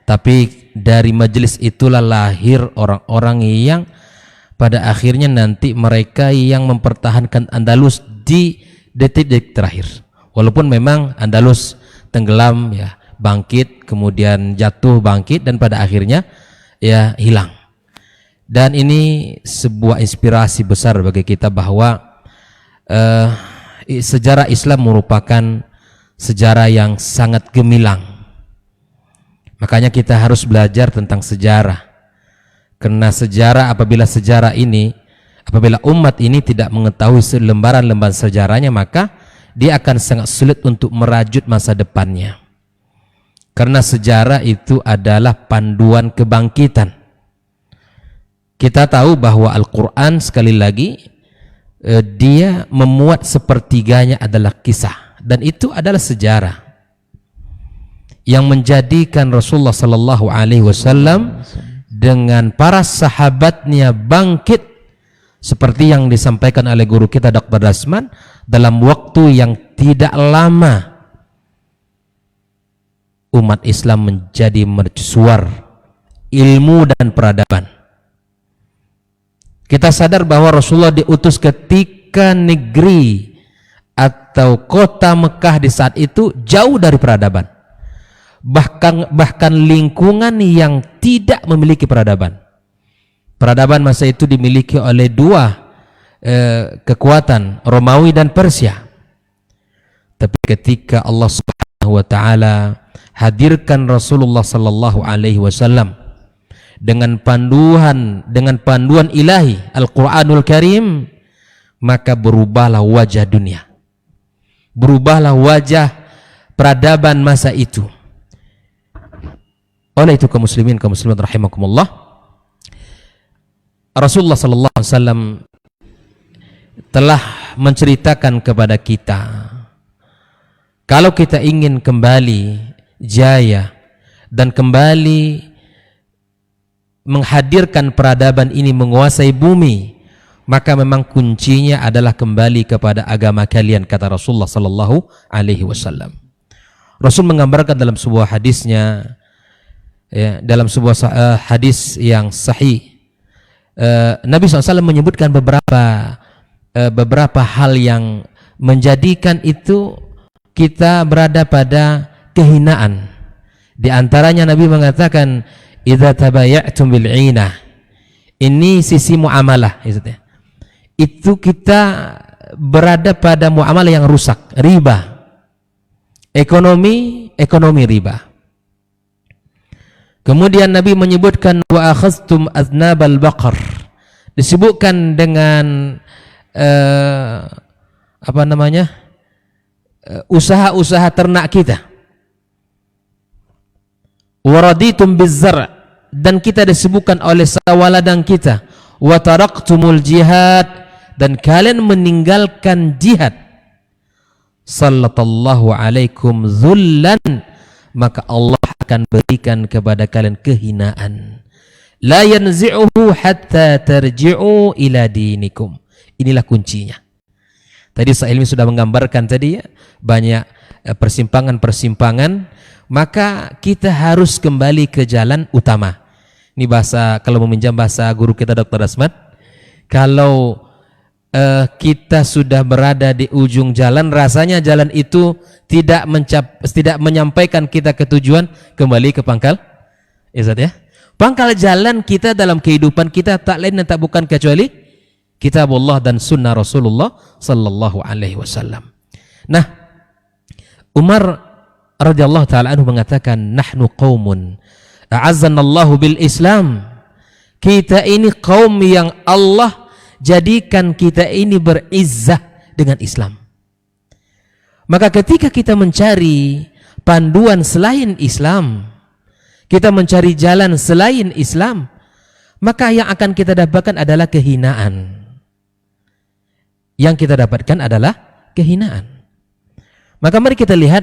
tapi dari majelis itulah lahir orang-orang yang pada akhirnya nanti mereka yang mempertahankan Andalus di detik-detik terakhir. Walaupun memang Andalus tenggelam, ya, bangkit, kemudian jatuh, bangkit, dan pada akhirnya ya hilang. Dan ini sebuah inspirasi besar bagi kita bahwa sejarah Islam merupakan sejarah yang sangat gemilang. Makanya kita harus belajar tentang sejarah. Karena apabila umat ini tidak mengetahui lembaran-lembaran sejarahnya, maka dia akan sangat sulit untuk merajut masa depannya. Karena sejarah itu adalah panduan kebangkitan. Kita tahu bahwa Al-Quran sekali lagi dia memuat sepertiganya adalah kisah, dan itu adalah sejarah yang menjadikan Rasulullah Sallallahu Alaihi Wasallam dengan para sahabatnya bangkit seperti yang disampaikan oleh guru kita Dr. Dasman, dalam waktu yang tidak lama umat Islam menjadi mercusuar ilmu dan peradaban. Kita sadar bahwa Rasulullah diutus ketika negeri atau kota Mekah di saat itu jauh dari peradaban, bahkan lingkungan yang tidak memiliki peradaban. Peradaban masa itu dimiliki oleh dua kekuatan, Romawi dan Persia. Tapi ketika Allah Subhanahu wa taala hadirkan Rasulullah sallallahu alaihi wasallam dengan panduan ilahi Al-Qur'anul Karim, maka berubahlah wajah dunia. Berubahlah wajah peradaban masa itu. Oleh itu kaum muslimin rahimakumullah, Rasulullah sallallahu alaihi wasallam telah menceritakan kepada kita, kalau kita ingin kembali jaya dan kembali menghadirkan peradaban ini menguasai bumi, maka memang kuncinya adalah kembali kepada agama kalian, kata Rasulullah sallallahu alaihi wasallam. Rasul menggambarkan dalam sebuah hadisnya, dalam sebuah hadis yang sahih, Nabi SAW menyebutkan beberapa hal yang menjadikan itu kita berada pada kehinaan. Di antaranya Nabi mengatakan, idza tabaya'tum bil 'inah. Ini sisi muamalah, itu kita berada pada muamalah yang rusak, riba. Ekonomi riba. Kemudian Nabi menyebutkan wa akhadhtum aznabal baqar. Disebutkan dengan usaha-usaha ternak kita. Waraditum bizzar', dan kita disebutkan oleh sawah ladang kita. Wa taraktumul jihad, dan kalian meninggalkan jihad. Sallallahu alaikum zullan, maka Allah akan berikan kepada kalian kehinaan. La yanzi'uhu hatta tarji'u ila dinikum. Inilah kuncinya. Tadi Sa'ilmi sudah menggambarkan tadi ya, banyak persimpangan-persimpangan. Maka kita harus kembali ke jalan utama. Ini bahasa, kalau meminjam bahasa guru kita Dr. Asmat, kalau kita sudah berada di ujung jalan, rasanya jalan itu tidak menyampaikan kita ke tujuan, kembali ke pangkal. Ya, pangkal jalan kita dalam kehidupan kita tak lain dan tak bukan kecuali kitabullah dan sunnah Rasulullah sallallahu alaihi wasallam. Nah, Umar radhiyallahu taala anhu mengatakan, nahnu qaumun a'azzanallahu bil Islam. Kita ini kaum yang Allah jadikan kita ini berizzah dengan Islam. Maka ketika kita mencari panduan selain Islam, kita mencari jalan selain Islam, maka yang akan kita dapatkan adalah kehinaan. Yang kita dapatkan adalah kehinaan. Maka mari kita lihat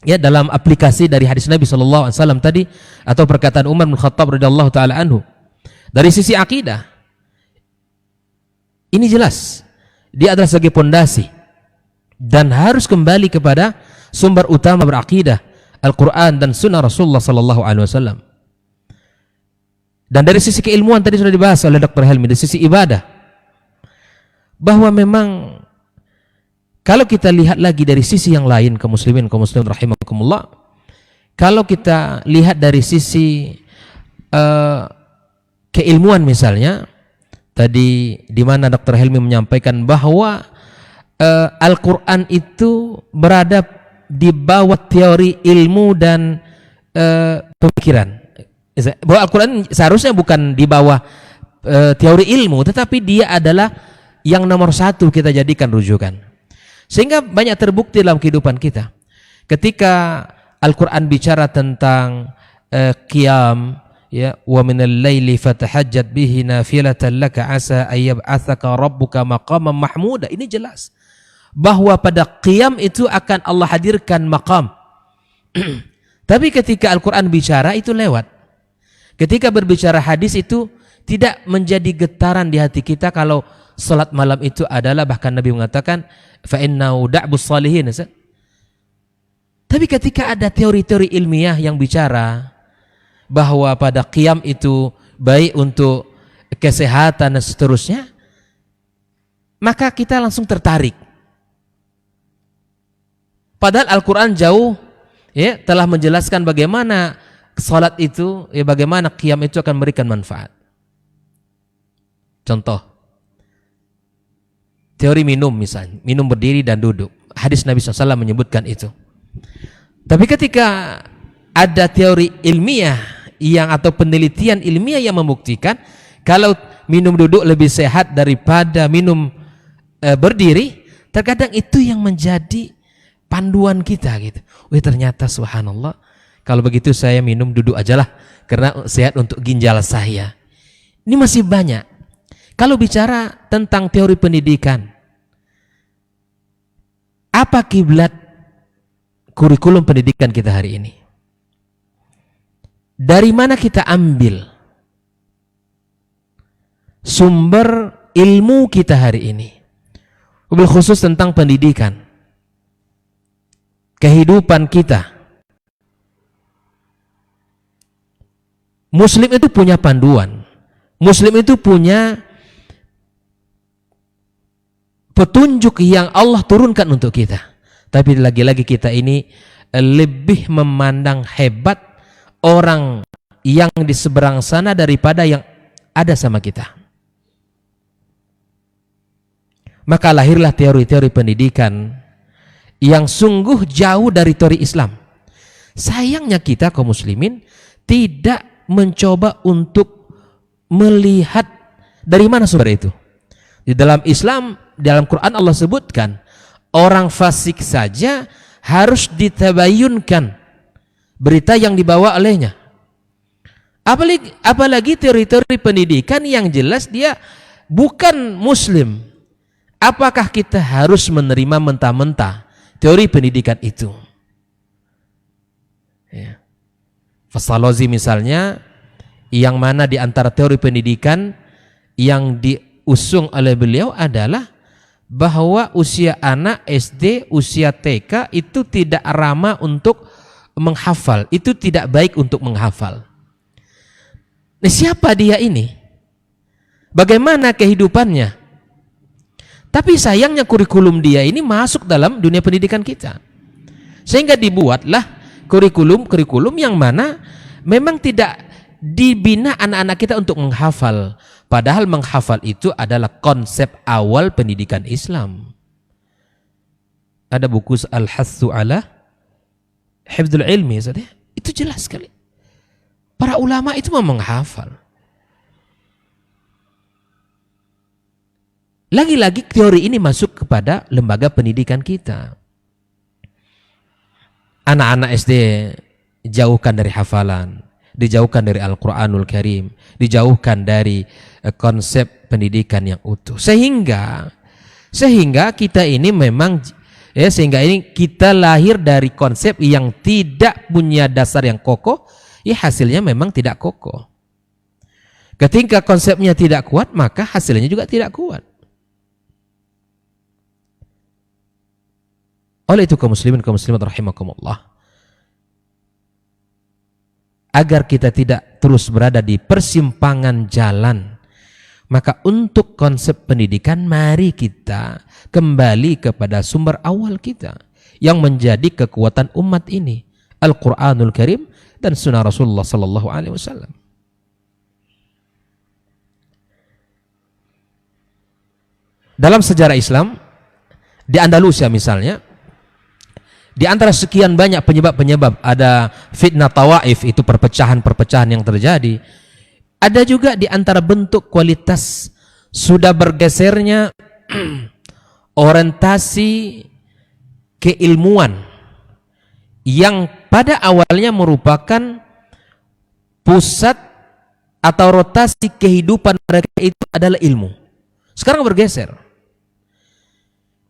ya dalam aplikasi dari hadis Nabi SAW tadi, atau perkataan Umar bin Khattab radhiyallahu taala anhu, dari sisi akidah ini jelas dia adalah sebagai pondasi dan harus kembali kepada sumber utama berakidah, Al-Quran dan Sunnah Rasulullah SAW. Dan dari sisi keilmuan tadi sudah dibahas oleh Dr. Helmi, dari sisi ibadah, bahwa memang kalau kita lihat lagi dari sisi yang lain, kaum muslimin rahimakumullah, kalau kita lihat dari sisi keilmuan misalnya, tadi di mana Dr. Helmi menyampaikan bahwa Al-Quran itu berada di bawah teori ilmu dan pikiran. Bahwa Al-Quran seharusnya bukan di bawah teori ilmu, tetapi dia adalah yang nomor satu kita jadikan rujukan. Sehingga banyak terbukti dalam kehidupan kita. Ketika Al-Quran bicara tentang qiyam, ya, wa minal laili fatahajjat bihi nafilatan laka asa ayyab'atsaka rabbuka maqaman mahmuda. Ini jelas bahwa pada qiyam itu akan Allah hadirkan maqam. Tapi ketika Al-Quran bicara itu lewat. Ketika berbicara hadis itu tidak menjadi getaran di hati kita kalau salat malam itu adalah, bahkan Nabi mengatakan fa innahu da'bus salihin. Tapi ketika ada teori-teori ilmiah yang bicara bahwa pada qiyam itu baik untuk kesehatan dan seterusnya, maka kita langsung tertarik. Padahal Al-Quran jauh ya telah menjelaskan bagaimana salat itu, ya, bagaimana qiyam itu akan memberikan manfaat. Contoh, teori minum misalnya, minum berdiri dan duduk. Hadis Nabi SAW menyebutkan itu. Tapi ketika ada teori ilmiah atau penelitian ilmiah yang membuktikan kalau minum duduk lebih sehat daripada minum berdiri, terkadang itu yang menjadi panduan kita gitu. Wih, ternyata subhanallah, kalau begitu saya minum duduk ajalah karena sehat untuk ginjal saya. Ini masih banyak. Kalau bicara tentang teori pendidikan, apa kiblat kurikulum pendidikan kita hari ini? Dari mana kita ambil sumber ilmu kita hari ini? Mobil khusus tentang pendidikan, kehidupan kita. Muslim itu punya panduan. Muslim itu punya petunjuk yang Allah turunkan untuk kita. Tapi lagi-lagi kita ini lebih memandang hebat orang yang di seberang sana daripada yang ada sama kita. Maka lahirlah teori-teori pendidikan yang sungguh jauh dari teori Islam. Sayangnya kita kaum muslimin tidak mencoba untuk melihat dari mana sumber itu. Di dalam Islam, dalam Quran Allah sebutkan orang fasik saja harus ditabayunkan berita yang dibawa olehnya. Apalagi teori-teori pendidikan yang jelas dia bukan muslim. Apakah kita harus menerima mentah-mentah teori pendidikan itu? Ya. Fasalozi misalnya, yang mana di antara teori pendidikan yang diusung oleh beliau adalah bahwa usia anak SD, usia TK itu tidak ramah untuk menghafal, itu tidak baik untuk menghafal. Nah, siapa dia ini? Bagaimana kehidupannya? Tapi sayangnya kurikulum dia ini masuk dalam dunia pendidikan kita. Sehingga dibuatlah kurikulum yang mana memang tidak dibina anak-anak kita untuk menghafal. Padahal menghafal itu adalah konsep awal pendidikan Islam. Ada buku Al-Hathu ala Hifdzul Ilmi, itu jelas sekali. Para ulama itu mau menghafal. Lagi-lagi teori ini masuk kepada lembaga pendidikan kita. Anak-anak SD dijauhkan dari hafalan, dijauhkan dari Al-Quranul Karim, dijauhkan dari konsep pendidikan yang utuh. Sehingga kita ini memang sehingga ini kita lahir dari konsep yang tidak punya dasar yang kokoh, hasilnya memang tidak kokoh. Ketika konsepnya tidak kuat, maka hasilnya juga tidak kuat. Oleh itu kaum muslimin kaum muslimat rahimakumullah, agar kita tidak terus berada di persimpangan jalan, maka untuk konsep pendidikan mari kita kembali kepada sumber awal kita yang menjadi kekuatan umat ini, Al-Quranul Karim dan Sunnah Rasulullah Sallallahu Alaihi Wasallam. Dalam sejarah Islam di Andalusia misalnya, Di antara sekian banyak penyebab-penyebab, ada fitnah tawaif, itu perpecahan-perpecahan yang terjadi. Ada juga di antara bentuk kualitas sudah bergesernya orientasi keilmuan yang pada awalnya merupakan pusat atau rotasi kehidupan mereka itu adalah ilmu. Sekarang bergeser.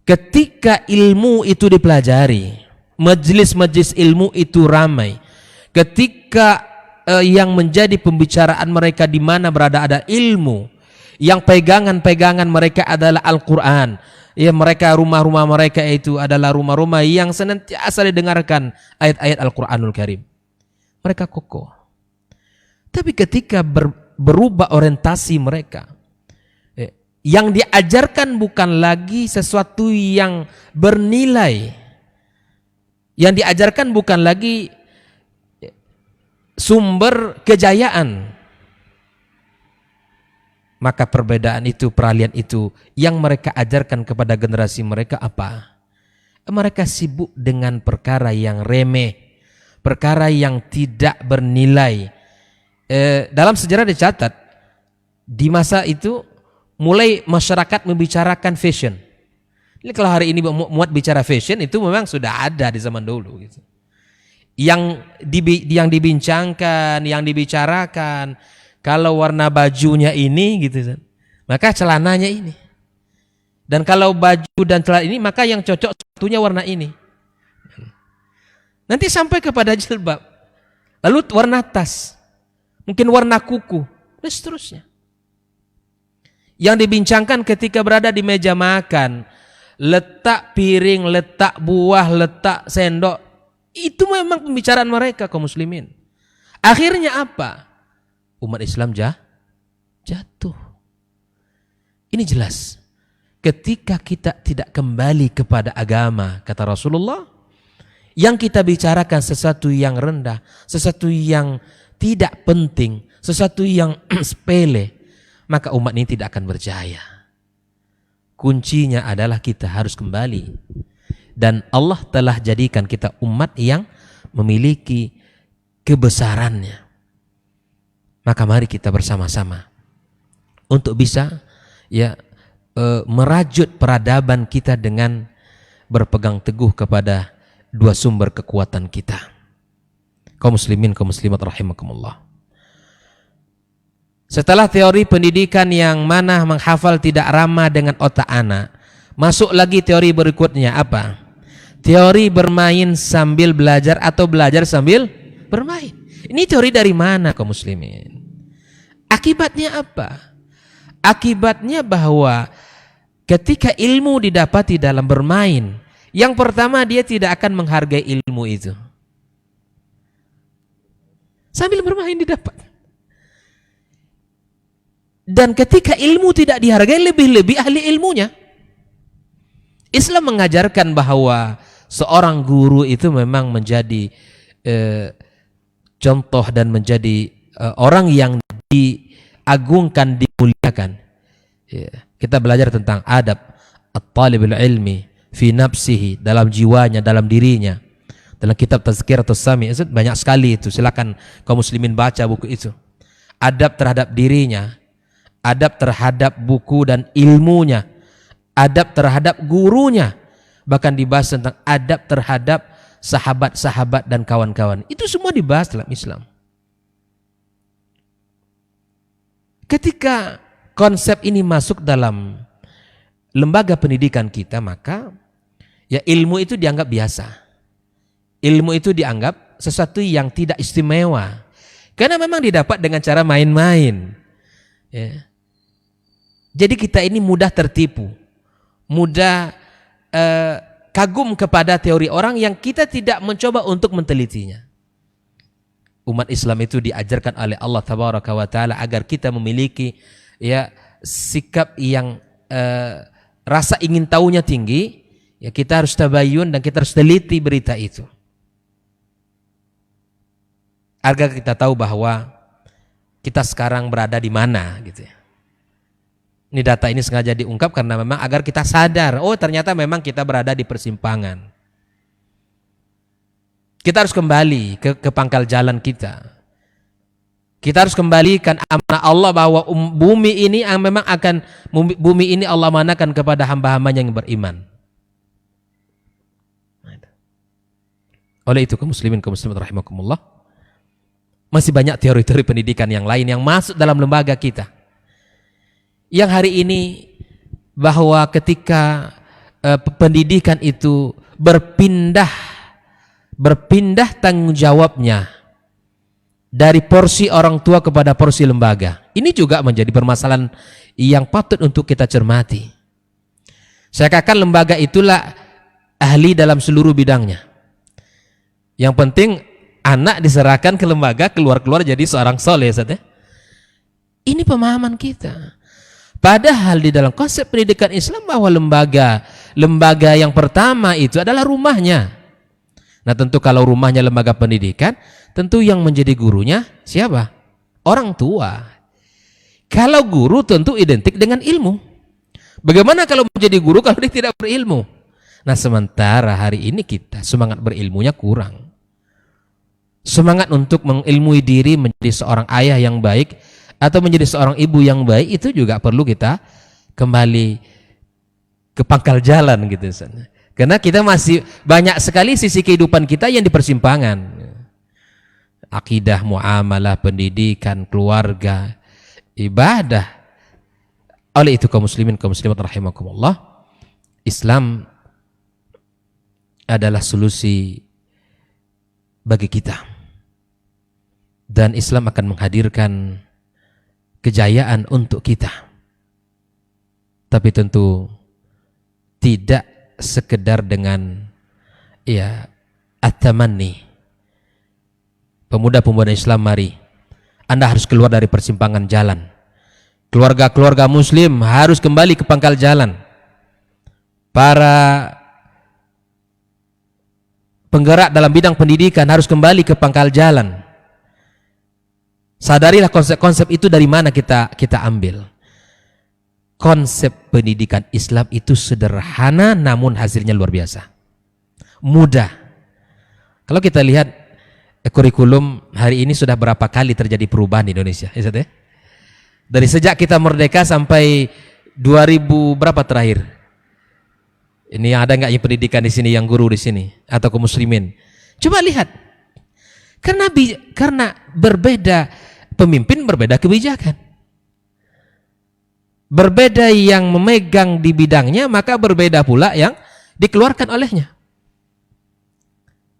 Ketika ilmu itu dipelajari, majelis-majelis ilmu itu ramai. Ketika yang menjadi pembicaraan mereka di mana berada ada ilmu, yang pegangan-pegangan mereka adalah Al-Quran, ya, mereka rumah-rumah mereka itu adalah rumah-rumah yang senantiasa didengarkan ayat-ayat Al-Quranul Karim, mereka kokoh. Tapi ketika berubah orientasi mereka, yang diajarkan bukan lagi sesuatu yang bernilai, yang diajarkan bukan lagi sumber kejayaan, maka perbedaan itu, peralihan itu yang mereka ajarkan kepada generasi mereka apa? Mereka sibuk dengan perkara yang remeh, perkara yang tidak bernilai. Dalam sejarah dicatat di masa itu mulai masyarakat membicarakan fashion. Ini kalau hari ini muat bicara fashion itu memang sudah ada di zaman dulu gitu. Yang dibincangkan, yang dibicarakan, kalau warna bajunya ini gitu, maka celananya ini. Dan kalau baju dan celana ini, maka yang cocok satunya warna ini. Nanti sampai kepada jilbab. Lalu warna tas, mungkin warna kuku, dan seterusnya. Yang dibincangkan ketika berada di meja makan, letak piring, letak buah, letak sendok, itu memang pembicaraan mereka kaum muslimin. Akhirnya apa? Umat Islam jatuh. Ini jelas. Ketika kita tidak kembali kepada agama, kata Rasulullah, yang kita bicarakan sesuatu yang rendah, sesuatu yang tidak penting, sesuatu yang sepele, maka umat ini tidak akan berjaya. Kuncinya adalah kita harus kembali. Dan Allah telah jadikan kita umat yang memiliki kebesarannya. Maka mari kita bersama-sama untuk bisa merajut peradaban kita dengan berpegang teguh kepada dua sumber kekuatan kita. Kaum muslimin, kaum muslimat rahimakumullah. Setelah teori pendidikan yang mana menghafal tidak ramah dengan otak anak, masuk lagi teori berikutnya apa? Teori bermain sambil belajar atau belajar sambil bermain. Ini teori dari mana kaum muslimin? Akibatnya apa? Akibatnya bahwa ketika ilmu didapati dalam bermain, yang pertama dia tidak akan menghargai ilmu itu. Sambil bermain didapat. Dan ketika ilmu tidak dihargai, lebih-lebih ahli ilmunya. Islam mengajarkan bahwa seorang guru itu memang menjadi contoh dan menjadi orang yang diagungkan, dimuliakan. Kita belajar tentang adab at-talibul ilmi fi nafsihi, dalam jiwanya, dalam dirinya. Dalam kitab Tazkiratus Sami itu banyak sekali itu. Silakan kaum muslimin baca buku itu. Adab terhadap dirinya, adab terhadap buku dan ilmunya, adab terhadap gurunya, bahkan dibahas tentang adab terhadap sahabat-sahabat dan kawan-kawan. Itu semua dibahas dalam Islam. Ketika konsep ini masuk dalam lembaga pendidikan kita, maka ya ilmu itu dianggap biasa. Ilmu itu dianggap sesuatu yang tidak istimewa. Karena memang didapat dengan cara main-main. Ya. Jadi kita ini mudah tertipu, mudah kagum kepada teori orang yang kita tidak mencoba untuk mentelitinya. Umat Islam itu diajarkan oleh Allah Tabaraka wa Ta'ala agar kita memiliki sikap yang rasa ingin tahunya tinggi. Ya, kita harus tabayun dan kita harus teliti berita itu, agar kita tahu bahwa kita sekarang berada di mana gitu ya. Ini data ini sengaja diungkap karena memang agar kita sadar, oh ternyata memang kita berada di persimpangan. Kita harus kembali ke pangkal jalan kita. Kita harus kembalikan amanah Allah bahwa bumi ini memang akan bumi ini Allah manakan kepada hamba-hambanya yang beriman. Oleh itu kaum muslimin kaum muslimat rahimakumullah, masih banyak teori-teori pendidikan yang lain yang masuk dalam lembaga kita. Yang hari ini bahwa ketika pendidikan itu berpindah tanggung jawabnya dari porsi orang tua kepada porsi lembaga. Ini juga menjadi permasalahan yang patut untuk kita cermati. Saya katakan lembaga itulah ahli dalam seluruh bidangnya. Yang penting anak diserahkan ke lembaga, keluar-keluar jadi seorang soleh. Ini pemahaman kita. Padahal di dalam konsep pendidikan Islam bahwa lembaga yang pertama itu adalah rumahnya. Nah tentu kalau rumahnya lembaga pendidikan, tentu yang menjadi gurunya siapa? Orang tua. Kalau guru tentu identik dengan ilmu. Bagaimana kalau menjadi guru kalau dia tidak berilmu? Nah sementara hari ini kita semangat berilmunya kurang. Semangat untuk mengilmui diri menjadi seorang ayah yang baik atau menjadi seorang ibu yang baik itu juga perlu kita kembali ke pangkal jalan gitu. Karena kita masih banyak sekali sisi kehidupan kita yang di persimpangan. Akidah, muamalah, pendidikan, keluarga, ibadah. Oleh itu kaum muslimin kaum muslimat rahimakumullah, Islam adalah solusi bagi kita. Dan Islam akan menghadirkan kejayaan untuk kita. Tapi tentu tidak sekedar dengan at-tamanni. Pemuda-pemuda Islam, mari Anda harus keluar dari persimpangan jalan. Keluarga-keluarga muslim harus kembali ke pangkal jalan. Para penggerak dalam bidang pendidikan harus kembali ke pangkal jalan. Sadarilah konsep-konsep itu dari mana kita ambil. Konsep pendidikan Islam itu sederhana namun hasilnya luar biasa. Mudah. Kalau kita lihat kurikulum hari ini sudah berapa kali terjadi perubahan di Indonesia. Dari sejak kita merdeka sampai 2000 berapa terakhir? Ini ada nggak yang pendidikan di sini, yang guru di sini atau kaum muslimin? Coba lihat. Karena berbeda pemimpin, berbeda kebijakan. Berbeda yang memegang di bidangnya, maka berbeda pula yang dikeluarkan olehnya.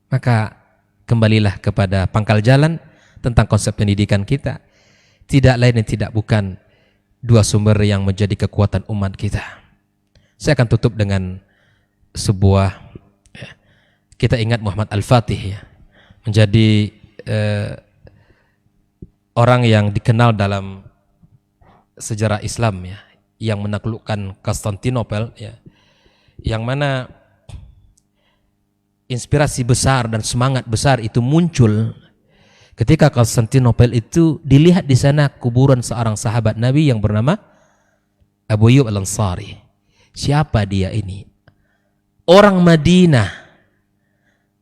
Maka kembalilah kepada pangkal jalan tentang konsep pendidikan kita. Tidak lain dan tidak bukan dua sumber yang menjadi kekuatan umat kita. Saya akan tutup dengan sebuah, kita ingat Muhammad Al-Fatih, menjadi orang yang dikenal dalam sejarah Islam, yang menaklukkan Konstantinopel, yang mana inspirasi besar dan semangat besar itu muncul ketika Konstantinopel itu dilihat di sana kuburan seorang sahabat Nabi yang bernama Abu Ayyub Al-Ansari. Siapa dia ini? Orang Madinah,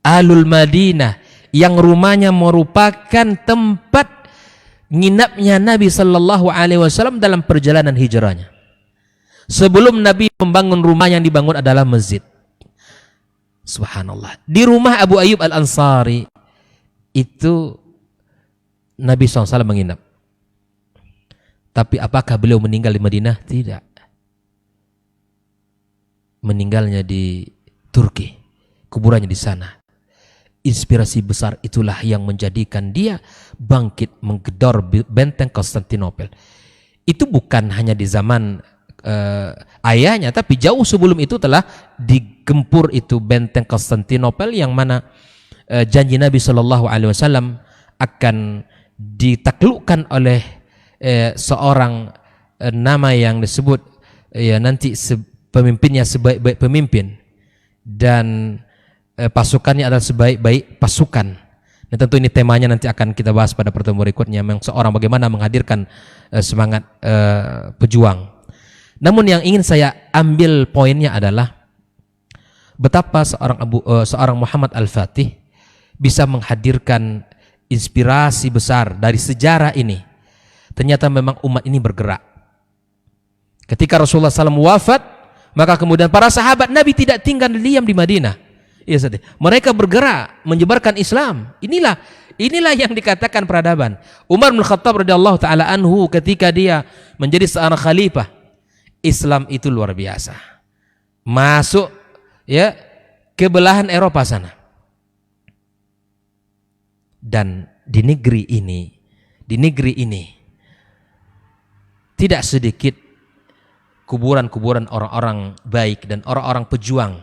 Ahlul Madinah, yang rumahnya merupakan tempat nginapnya Nabi Sallallahu Alaihi Wasallam dalam perjalanan hijrahnya. Sebelum Nabi membangun rumah, yang dibangun adalah masjid. Subhanallah. Di rumah Abu Ayyub Al-Ansari itu Nabi SAW menginap. Tapi apakah beliau meninggal di Madinah? Tidak. Meninggalnya di Turki. Kuburannya di sana. Inspirasi besar itulah yang menjadikan dia bangkit menggedor benteng Konstantinopel. Itu bukan hanya di zaman ayahnya, tapi jauh sebelum itu telah digempur itu benteng Konstantinopel, yang mana janji Nabi Shallallahu Alaihi Wasallam akan ditaklukkan oleh seorang nama yang disebut nanti pemimpinnya sebaik-baik pemimpin, dan pasukannya adalah sebaik-baik pasukan. Nah, tentu ini temanya nanti akan kita bahas pada pertemuan berikutnya, memang seorang bagaimana menghadirkan semangat pejuang. Namun yang ingin saya ambil poinnya adalah betapa seorang Muhammad Al-Fatih bisa menghadirkan inspirasi besar dari sejarah ini. Ternyata memang umat ini bergerak. Ketika Rasulullah SAW wafat, maka kemudian para sahabat Nabi tidak tinggal diam di Madinah. Ya, mereka bergerak menyebarkan Islam. Inilah yang dikatakan peradaban. Umar bin Khattab radhiyallahu taala anhu ketika dia menjadi seorang khalifah, Islam itu luar biasa. Masuk ya ke belahan Eropa sana. Dan di negeri ini tidak sedikit kuburan-kuburan orang-orang baik dan orang-orang pejuang.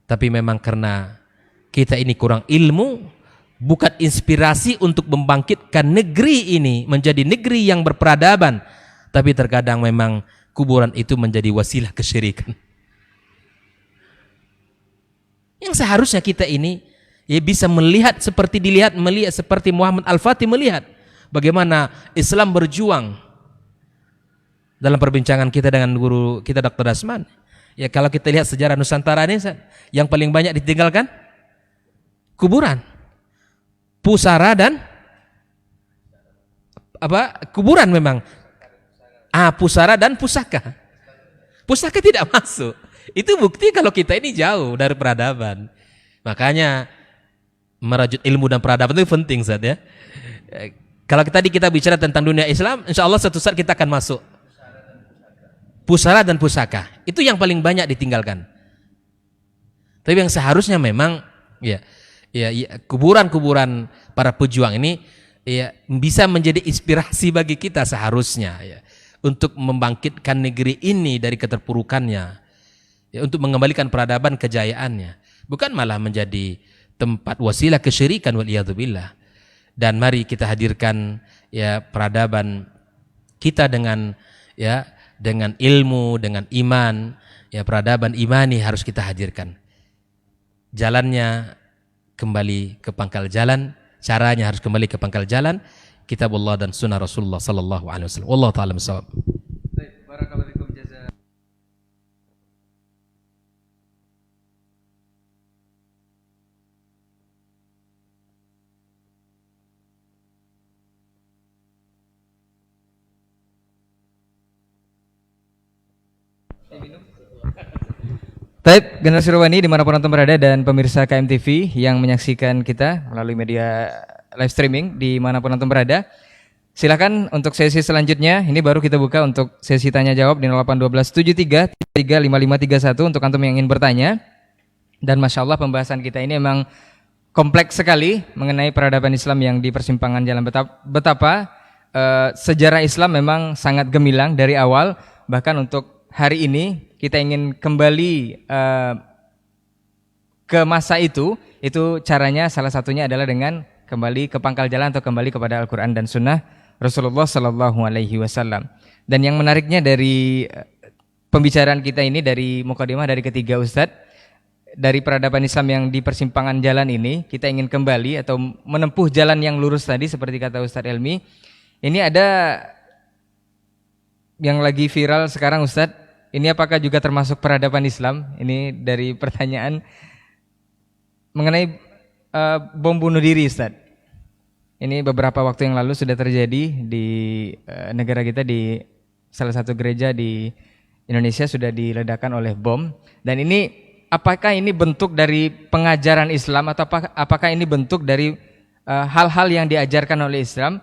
Tapi memang karena kita ini kurang ilmu, bukan inspirasi untuk membangkitkan negeri ini menjadi negeri yang berperadaban, tapi terkadang memang kuburan itu menjadi wasilah kesyirikan. Yang seharusnya kita ini ya bisa melihat seperti melihat seperti Muhammad Al-Fatih melihat bagaimana Islam berjuang. Dalam perbincangan kita dengan guru kita Dr. Dasman, ya kalau kita lihat sejarah Nusantara ini yang paling banyak ditinggalkan kuburan, pusara dan kuburan memang. Pusara dan pusaka. Pusaka tidak masuk. Itu bukti kalau kita ini jauh dari peradaban. Makanya merajut ilmu dan peradaban itu penting Ustaz ya. Kalau tadi kita bicara tentang dunia Islam, insya Allah suatu saat kita akan masuk. Pusara dan pusaka itu yang paling banyak ditinggalkan. Tapi yang seharusnya memang ya kuburan-kuburan para pejuang ini ya bisa menjadi inspirasi bagi kita seharusnya ya, untuk membangkitkan negeri ini dari keterpurukannya, ya, untuk mengembalikan peradaban kejayaannya, bukan malah menjadi tempat wasilah kesyirikan waliyadzubillah. Dan mari kita hadirkan ya peradaban kita dengan ilmu, dengan iman, ya peradaban imani harus kita hadirkan. Jalannya kembali ke pangkal jalan, caranya harus kembali ke pangkal jalan, kitabullah dan sunnah Rasulullah sallallahu alaihi wasallam. Wallahu taala bissawab. Barakallahu fikum, jazakallahu. Baik, generasi Rohani dimanapun Anda berada dan pemirsa KMTV yang menyaksikan kita melalui media live streaming dimanapun Anda berada, silakan untuk sesi selanjutnya. Ini baru kita buka untuk sesi tanya jawab di 081273355531 untuk Antum yang ingin bertanya. Dan Masya Allah pembahasan kita ini memang kompleks sekali mengenai peradaban Islam yang di persimpangan jalan. Betapa sejarah Islam memang sangat gemilang dari awal, bahkan untuk hari ini kita ingin kembali ke masa itu caranya salah satunya adalah dengan kembali ke pangkal jalan atau kembali kepada Al-Quran dan Sunnah Rasulullah Sallallahu Alaihi Wasallam. Dan yang menariknya dari pembicaraan kita ini, dari mukadimah dari ketiga Ustadz, dari peradaban Islam yang di persimpangan jalan ini, kita ingin kembali atau menempuh jalan yang lurus tadi seperti kata Ustadz Elmi. Ini ada yang lagi viral sekarang Ustadz. Ini apakah juga termasuk peradaban Islam? Ini dari pertanyaan mengenai bom bunuh diri, Ustaz. Ini beberapa waktu yang lalu sudah terjadi di negara kita, di salah satu gereja di Indonesia sudah diledakkan oleh bom. Dan ini apakah ini bentuk dari pengajaran Islam atau apakah ini bentuk dari hal-hal yang diajarkan oleh Islam?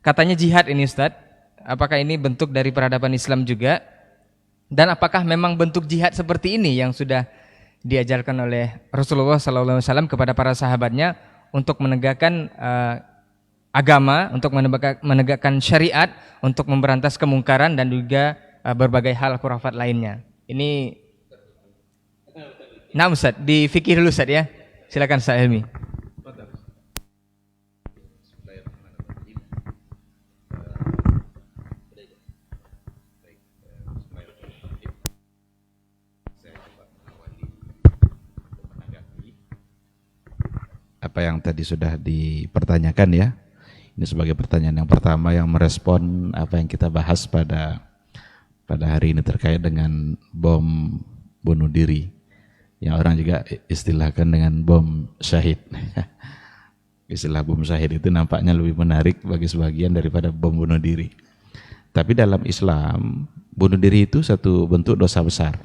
Katanya jihad ini, Ustaz. Apakah ini bentuk dari peradaban Islam juga? Dan apakah memang bentuk jihad seperti ini yang sudah diajarkan oleh Rasulullah SAW kepada para sahabatnya untuk menegakkan agama, untuk menegakkan syariat, untuk memberantas kemungkaran dan juga berbagai hal khurafat lainnya. Ini, nah Ustaz, di fikih dulu Ustaz ya. Silakan Ustaz Helmi. Apa yang tadi sudah dipertanyakan ya. Ini sebagai pertanyaan yang pertama yang merespon apa yang kita bahas pada hari ini terkait dengan bom bunuh diri yang orang juga istilahkan dengan bom syahid. Istilah bom syahid itu nampaknya lebih menarik bagi sebagian daripada bom bunuh diri. Tapi dalam Islam, bunuh diri itu satu bentuk dosa besar.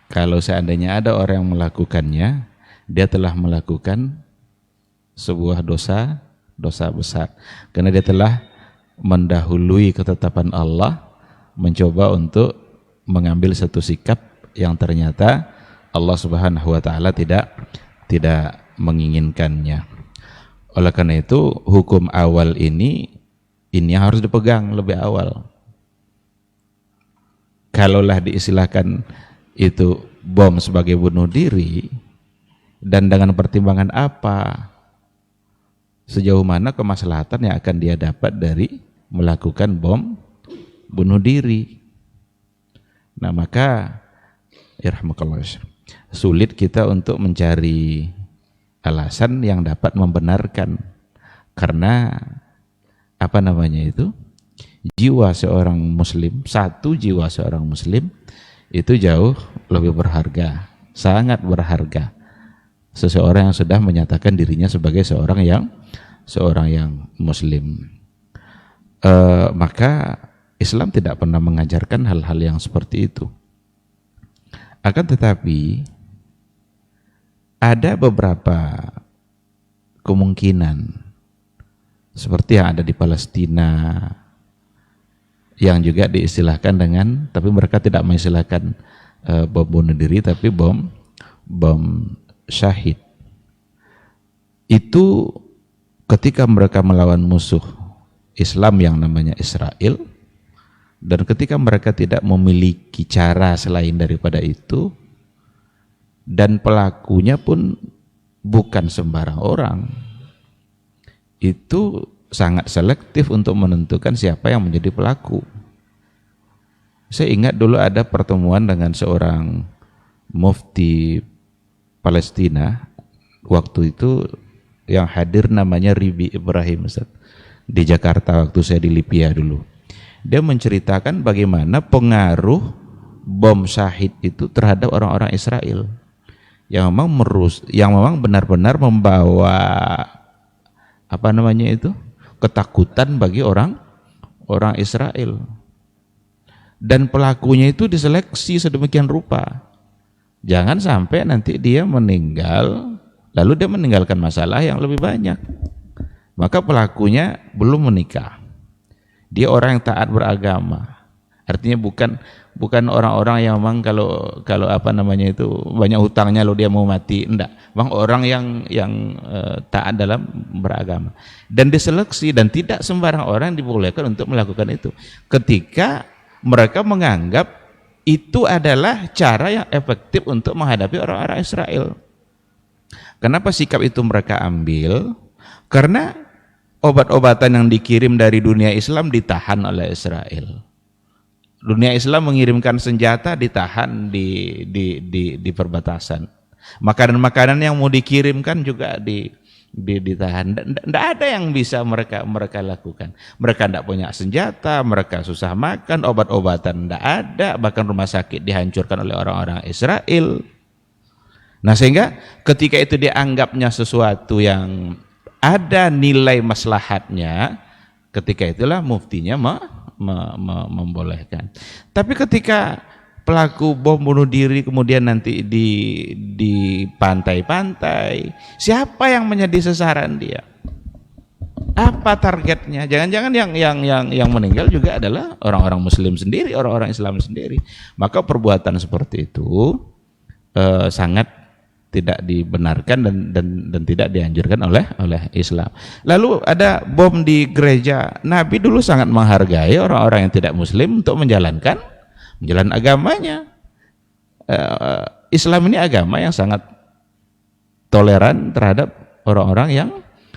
Kalau seandainya ada orang yang melakukannya, dia telah melakukan sebuah dosa besar. Karena dia telah mendahului ketetapan Allah, mencoba untuk mengambil satu sikap yang ternyata Allah Subhanahu wa taala tidak menginginkannya. Oleh karena itu, hukum awal ini harus dipegang lebih awal. Kalaulah diistilahkan itu bom sebagai bunuh diri, dan dengan pertimbangan apa, sejauh mana kemaslahatan yang akan dia dapat dari melakukan bom bunuh diri. Nah, maka irhamakallah, sulit kita untuk mencari alasan yang dapat membenarkan, karena jiwa seorang muslim, satu jiwa seorang muslim itu jauh lebih berharga, sangat berharga. Seseorang yang sudah menyatakan dirinya sebagai seorang yang muslim. Maka Islam tidak pernah mengajarkan hal-hal yang seperti itu. Akan tetapi ada beberapa kemungkinan seperti yang ada di Palestina, yang juga diistilahkan dengan, tapi mereka tidak mengistilahkan bom bunuh diri, tapi bom syahid. Itu ketika mereka melawan musuh Islam yang namanya Israel, dan ketika mereka tidak memiliki cara selain daripada itu, dan pelakunya pun bukan sembarang orang, itu sangat selektif untuk menentukan siapa yang menjadi pelaku. Saya ingat dulu ada pertemuan dengan seorang mufti Palestina, waktu itu yang hadir namanya Ribi Ibrahim, Ustaz, di Jakarta waktu saya di Lipia dulu. Dia menceritakan bagaimana pengaruh bom syahid itu terhadap orang-orang Israel yang memang benar-benar membawa ketakutan bagi orang Israel, dan pelakunya itu diseleksi sedemikian rupa, jangan sampai nanti dia meninggal lalu dia meninggalkan masalah yang lebih banyak. Maka pelakunya belum menikah, dia orang yang taat beragama, artinya bukan orang-orang yang memang kalau banyak hutangnya lalu dia mau mati, enggak. Bang, orang yang taat dalam beragama, dan diseleksi, dan tidak sembarang orang dibolehkan untuk melakukan itu ketika mereka menganggap itu adalah cara yang efektif untuk menghadapi orang-orang Israel. Kenapa sikap itu mereka ambil? Karena obat-obatan yang dikirim dari dunia Islam ditahan oleh Israel. Dunia Islam mengirimkan senjata ditahan di perbatasan. Makanan-makanan yang mau dikirimkan juga ditahan. Tidak ada yang bisa mereka lakukan. Mereka tidak punya senjata, mereka susah makan, obat-obatan tidak ada, bahkan rumah sakit dihancurkan oleh orang-orang Israel. Nah, sehingga ketika itu dianggapnya sesuatu yang ada nilai maslahatnya, ketika itulah muftinya membolehkan. Tapi ketika pelaku bom bunuh diri kemudian nanti di pantai-pantai, siapa yang menjadi sasaran dia? Apa targetnya? Jangan-jangan yang meninggal juga adalah orang-orang Muslim sendiri, orang-orang Islam sendiri. Maka perbuatan seperti itu sangat tidak dibenarkan dan tidak dianjurkan oleh Islam. Lalu ada bom di gereja. Nabi dulu sangat menghargai orang-orang yang tidak Muslim untuk menjalankan agamanya. Islam ini agama yang sangat toleran terhadap orang-orang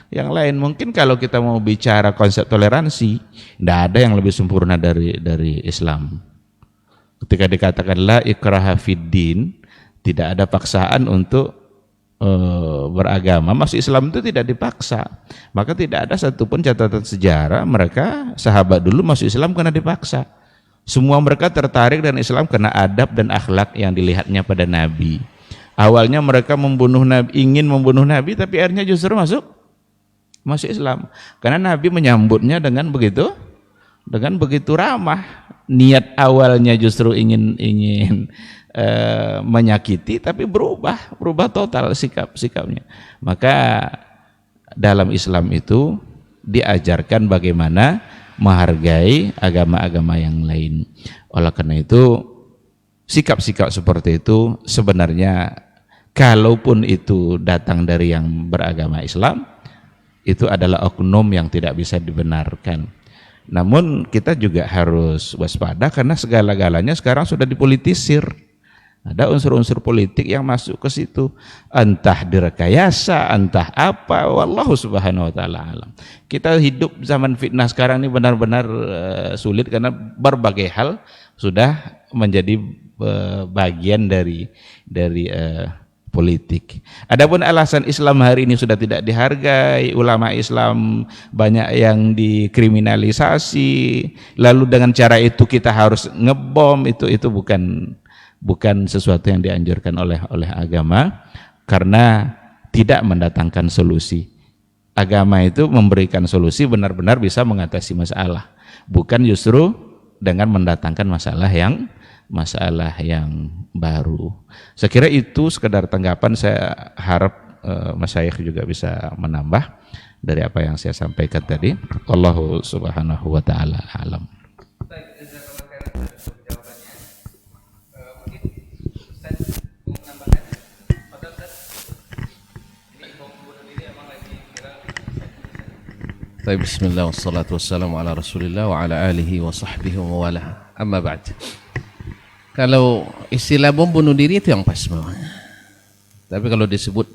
yang lain. Mungkin kalau kita mau bicara konsep toleransi, tidak ada yang lebih sempurna dari Islam. Ketika dikatakan la ikraha fiddin, tidak ada paksaan untuk beragama. Masuk Islam itu tidak dipaksa. Maka tidak ada satupun catatan sejarah mereka sahabat dulu masuk Islam karena dipaksa. Semua mereka tertarik dengan Islam karena adab dan akhlak yang dilihatnya pada Nabi. Awalnya mereka ingin membunuh Nabi, tapi akhirnya justru masuk Islam. Karena Nabi menyambutnya dengan begitu ramah. Niat awalnya justru ingin menyakiti, tapi berubah total sikapnya. Maka dalam Islam itu diajarkan bagaimana menghargai agama-agama yang lain. Oleh karena itu sikap-sikap seperti itu sebenarnya kalaupun itu datang dari yang beragama Islam, itu adalah oknum yang tidak bisa dibenarkan. Namun kita juga harus waspada karena segala-galanya sekarang sudah dipolitisir. Ada unsur-unsur politik yang masuk ke situ, entah direkayasa, entah apa, wallahu subhanahu wa ta'ala alam. Kita hidup zaman fitnah sekarang ini benar-benar sulit karena berbagai hal sudah menjadi bagian dari politik. Adapun alasan Islam hari ini sudah tidak dihargai, ulama Islam banyak yang dikriminalisasi, lalu dengan cara itu kita harus ngebom, itu bukan sesuatu yang dianjurkan oleh agama, karena tidak mendatangkan solusi. Agama itu memberikan solusi, benar-benar bisa mengatasi masalah, bukan justru dengan mendatangkan masalah yang baru. Saya kira itu sekedar tanggapan. Saya harap Masyayikh juga bisa menambah dari apa yang saya sampaikan tadi. Wallahu subhanahu wa ta'ala alam. Bismillah wassalatu wassalamu ala rasulillah wa ala alihi wa sahbihi wa wala. Amma ba'd. Kalau istilah bom bunuh diri itu yang pas memang. Tapi kalau disebut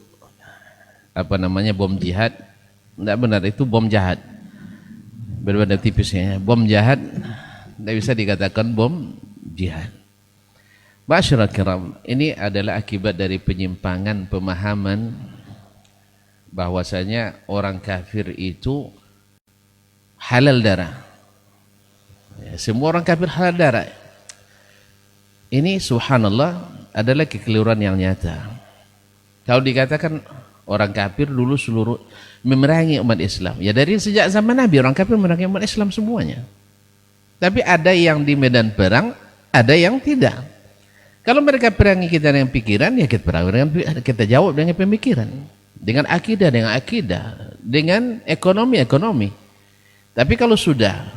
bom jihad, tidak benar, itu bom jahat. Berbeda tipisnya. Bom jahat tidak bisa dikatakan bom jihad. Masyarakat kiram, ini adalah akibat dari penyimpangan pemahaman bahwasanya orang kafir itu halal darah. Ya, semua orang kafir halal darah. Ini subhanallah adalah kekeliruan yang nyata. Kalau dikatakan orang kafir dulu seluruh memerangi umat Islam, ya dari sejak zaman Nabi orang kafir memerangi umat Islam semuanya. Tapi ada yang di medan perang, ada yang tidak. Kalau mereka perangi kita dengan pikiran, ya kita jawab dengan pemikiran, dengan akidah, dengan ekonomi. Tapi kalau sudah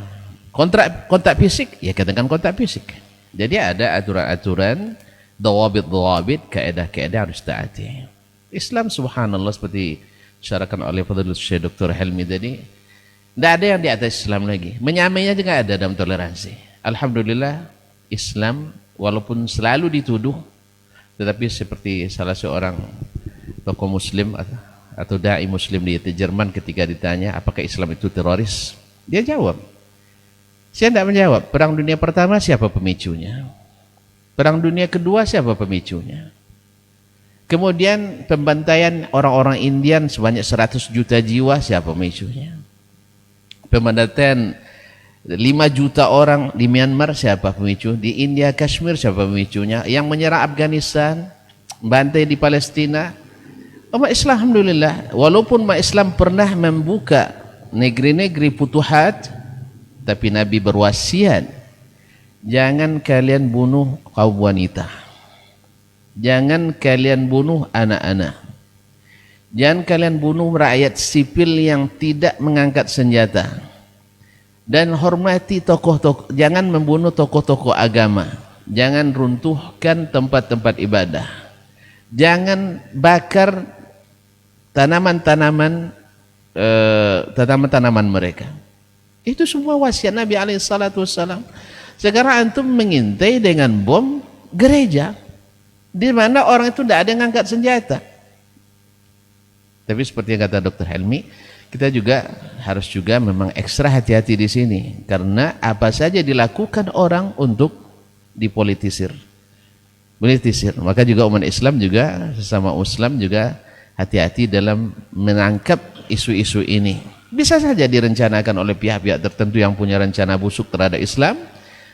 kontak fisik, ya katakan kontak fisik. Jadi ada aturan-aturan, dawabit, kaedah-kaedah harus taati. Islam subhanallah seperti disyarakan oleh Fadilul Syekh Dr. Helmi tadi, tidak ada yang di atas Islam lagi. Menyamainya juga ada dalam toleransi. Alhamdulillah Islam walaupun selalu dituduh, tetapi seperti salah seorang tokoh muslim atau da'i muslim di Jerman ketika ditanya apakah Islam itu teroris, dia jawab, saya tidak menjawab. Perang dunia pertama siapa pemicunya? Perang dunia kedua siapa pemicunya? Kemudian pembantaian orang-orang Indian sebanyak 100 juta jiwa siapa pemicunya? Pembantaian 5 juta orang di Myanmar siapa pemicu? Di India, Kashmir siapa pemicunya? Yang menyerang Afghanistan, bantai di Palestina. Umat Islam alhamdulillah, walaupun umat Islam pernah membuka negeri-negeri futuhat, tapi Nabi berwasiat, jangan kalian bunuh kaum wanita, jangan kalian bunuh anak-anak, jangan kalian bunuh rakyat sipil yang tidak mengangkat senjata, dan hormati tokoh-tokoh, jangan membunuh tokoh-tokoh agama, jangan runtuhkan tempat-tempat ibadah, jangan bakar tanaman-tanaman mereka. Itu semua wasiat Nabi SAW. Sekarang antum mengintai dengan bom gereja, di mana orang itu tidak ada yang angkat senjata. Tapi seperti yang kata Dr. Helmi, kita juga harus memang ekstra hati-hati di sini, karena apa saja dilakukan orang untuk dipolitisir. Maka juga umat Islam juga sesama Muslim juga hati-hati dalam menangkap isu-isu ini. Bisa saja direncanakan oleh pihak-pihak tertentu yang punya rencana busuk terhadap Islam,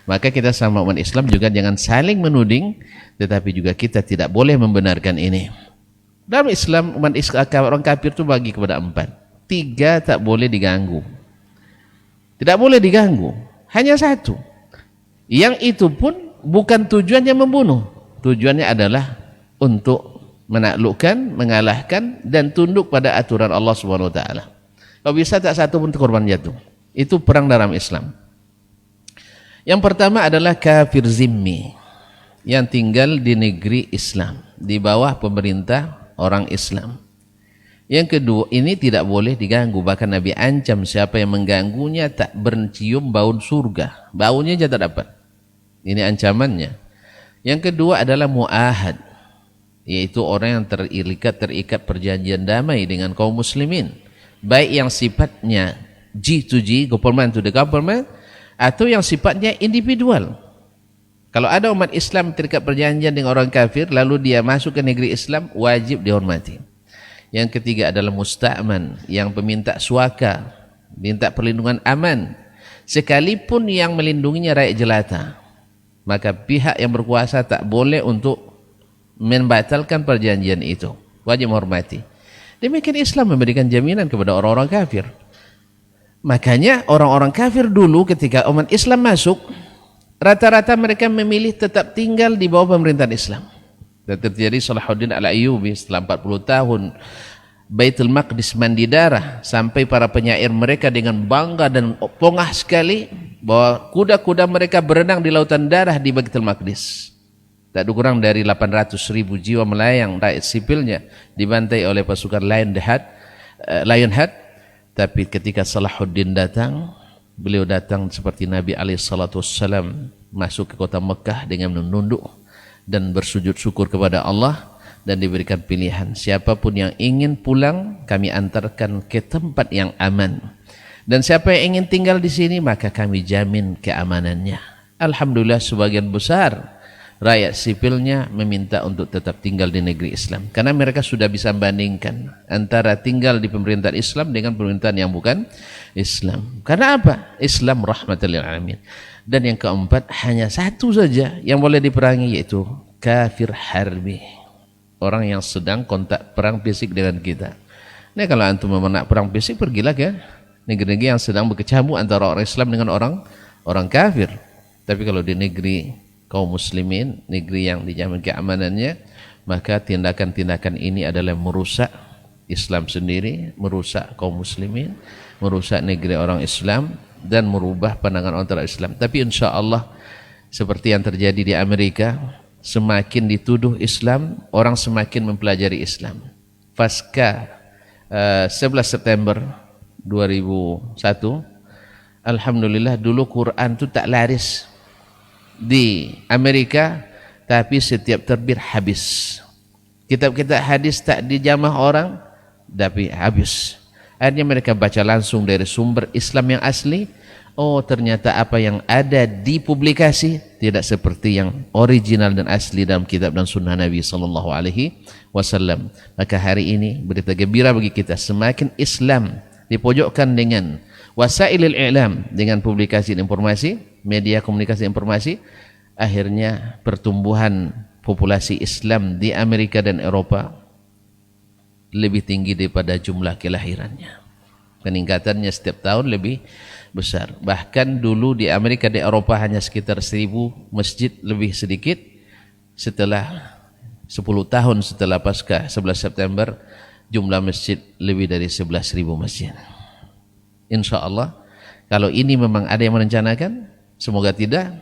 Maka kita sama umat Islam juga jangan saling menuding, tetapi juga kita tidak boleh membenarkan ini. Dalam Islam, umat Islam, orang kafir itu bagi kepada 4. 3 tak boleh diganggu. Tidak boleh diganggu. Hanya 1. Yang itu pun bukan tujuannya membunuh. Tujuannya adalah untuk menaklukkan, mengalahkan, dan tunduk pada aturan Allah Subhanahu Wa Taala. Kalau bisa tak satu pun korban jatuh. Itu perang dalam Islam. Yang pertama adalah kafir zimmi yang tinggal di negeri Islam, di bawah pemerintah orang Islam. Yang kedua, ini tidak boleh diganggu. Bahkan Nabi ancam siapa yang mengganggunya tak bercium bau surga. Baunya aja tak dapat. Ini ancamannya. Yang kedua adalah mu'ahad, yaitu orang yang terikat perjanjian damai dengan kaum muslimin. Baik yang sifatnya G to G, government to the government, atau yang sifatnya individual. Kalau ada umat Islam terikat perjanjian dengan orang kafir, lalu dia masuk ke negeri Islam, wajib dihormati. Yang ketiga adalah musta'man, yang peminta suaka, minta perlindungan aman, sekalipun yang melindunginya rakyat jelata. Maka pihak yang berkuasa tak boleh untuk membatalkan perjanjian itu, wajib menghormati. Demikian Islam memberikan jaminan kepada orang-orang kafir. Makanya orang-orang kafir dulu ketika umat Islam masuk, rata-rata mereka memilih tetap tinggal di bawah pemerintahan Islam. Dan terjadi Salahuddin Al-Ayyubi setelah 40 tahun Baitul Maqdis mandi darah, sampai para penyair mereka dengan bangga dan pongah sekali bahwa kuda-kuda mereka berenang di lautan darah di Baitul Maqdis. Tak kurang dari 800.000 jiwa melayang rakyat sipilnya dibantai oleh pasukan Lionheart. Tapi ketika Salahuddin datang, beliau datang seperti Nabi SAW masuk ke kota Mekah dengan menunduk dan bersujud syukur kepada Allah, dan diberikan pilihan, siapapun yang ingin pulang kami antarkan ke tempat yang aman, dan siapa yang ingin tinggal di sini maka kami jamin keamanannya. Alhamdulillah sebagian besar rakyat sipilnya meminta untuk tetap tinggal di negeri Islam, karena mereka sudah bisa bandingkan antara tinggal di pemerintahan Islam dengan pemerintahan yang bukan Islam. Karena apa? Islam rahmatan lil alamin. Dan yang keempat, hanya 1 saja yang boleh diperangi, yaitu kafir harbi, orang yang sedang kontak perang fisik dengan kita. Nah, kalau antum mau nak perang fisik, pergilah ke negeri-negeri yang sedang berkecamuk antara orang Islam dengan orang kafir. Tapi kalau di negeri kaum muslimin, negeri yang dijamin keamanannya, maka tindakan-tindakan ini adalah merusak Islam sendiri, merusak kaum muslimin, merusak negeri orang Islam, dan merubah pandangan orang terhadap Islam. Tapi insya Allah seperti yang terjadi di Amerika, semakin dituduh Islam, orang semakin mempelajari Islam. Pasca 11 September 2001, alhamdulillah dulu Quran itu tak laris di Amerika, tapi setiap terbit habis. Kitab-kitab hadis tak dijamah orang, tapi habis. Akhirnya mereka baca langsung dari sumber Islam yang asli. Oh, ternyata apa yang ada di publikasi tidak seperti yang original dan asli dalam kitab dan sunnah Nabi sallallahu alaihi wasallam. Maka hari ini berita gembira bagi kita, semakin Islam dipojokkan dengan wasailil i'lam, dengan publikasi dan informasi, media komunikasi dan informasi, akhirnya pertumbuhan populasi Islam di Amerika dan Eropa lebih tinggi daripada jumlah kelahirannya. Peningkatannya setiap tahun lebih besar. Bahkan dulu di Amerika dan Eropa hanya sekitar 1000 masjid lebih sedikit. Setelah 10 tahun setelah pasca 11 September, jumlah masjid lebih dari 11.000 masjid. Insya Allah, kalau ini memang ada yang merencanakan, semoga tidak,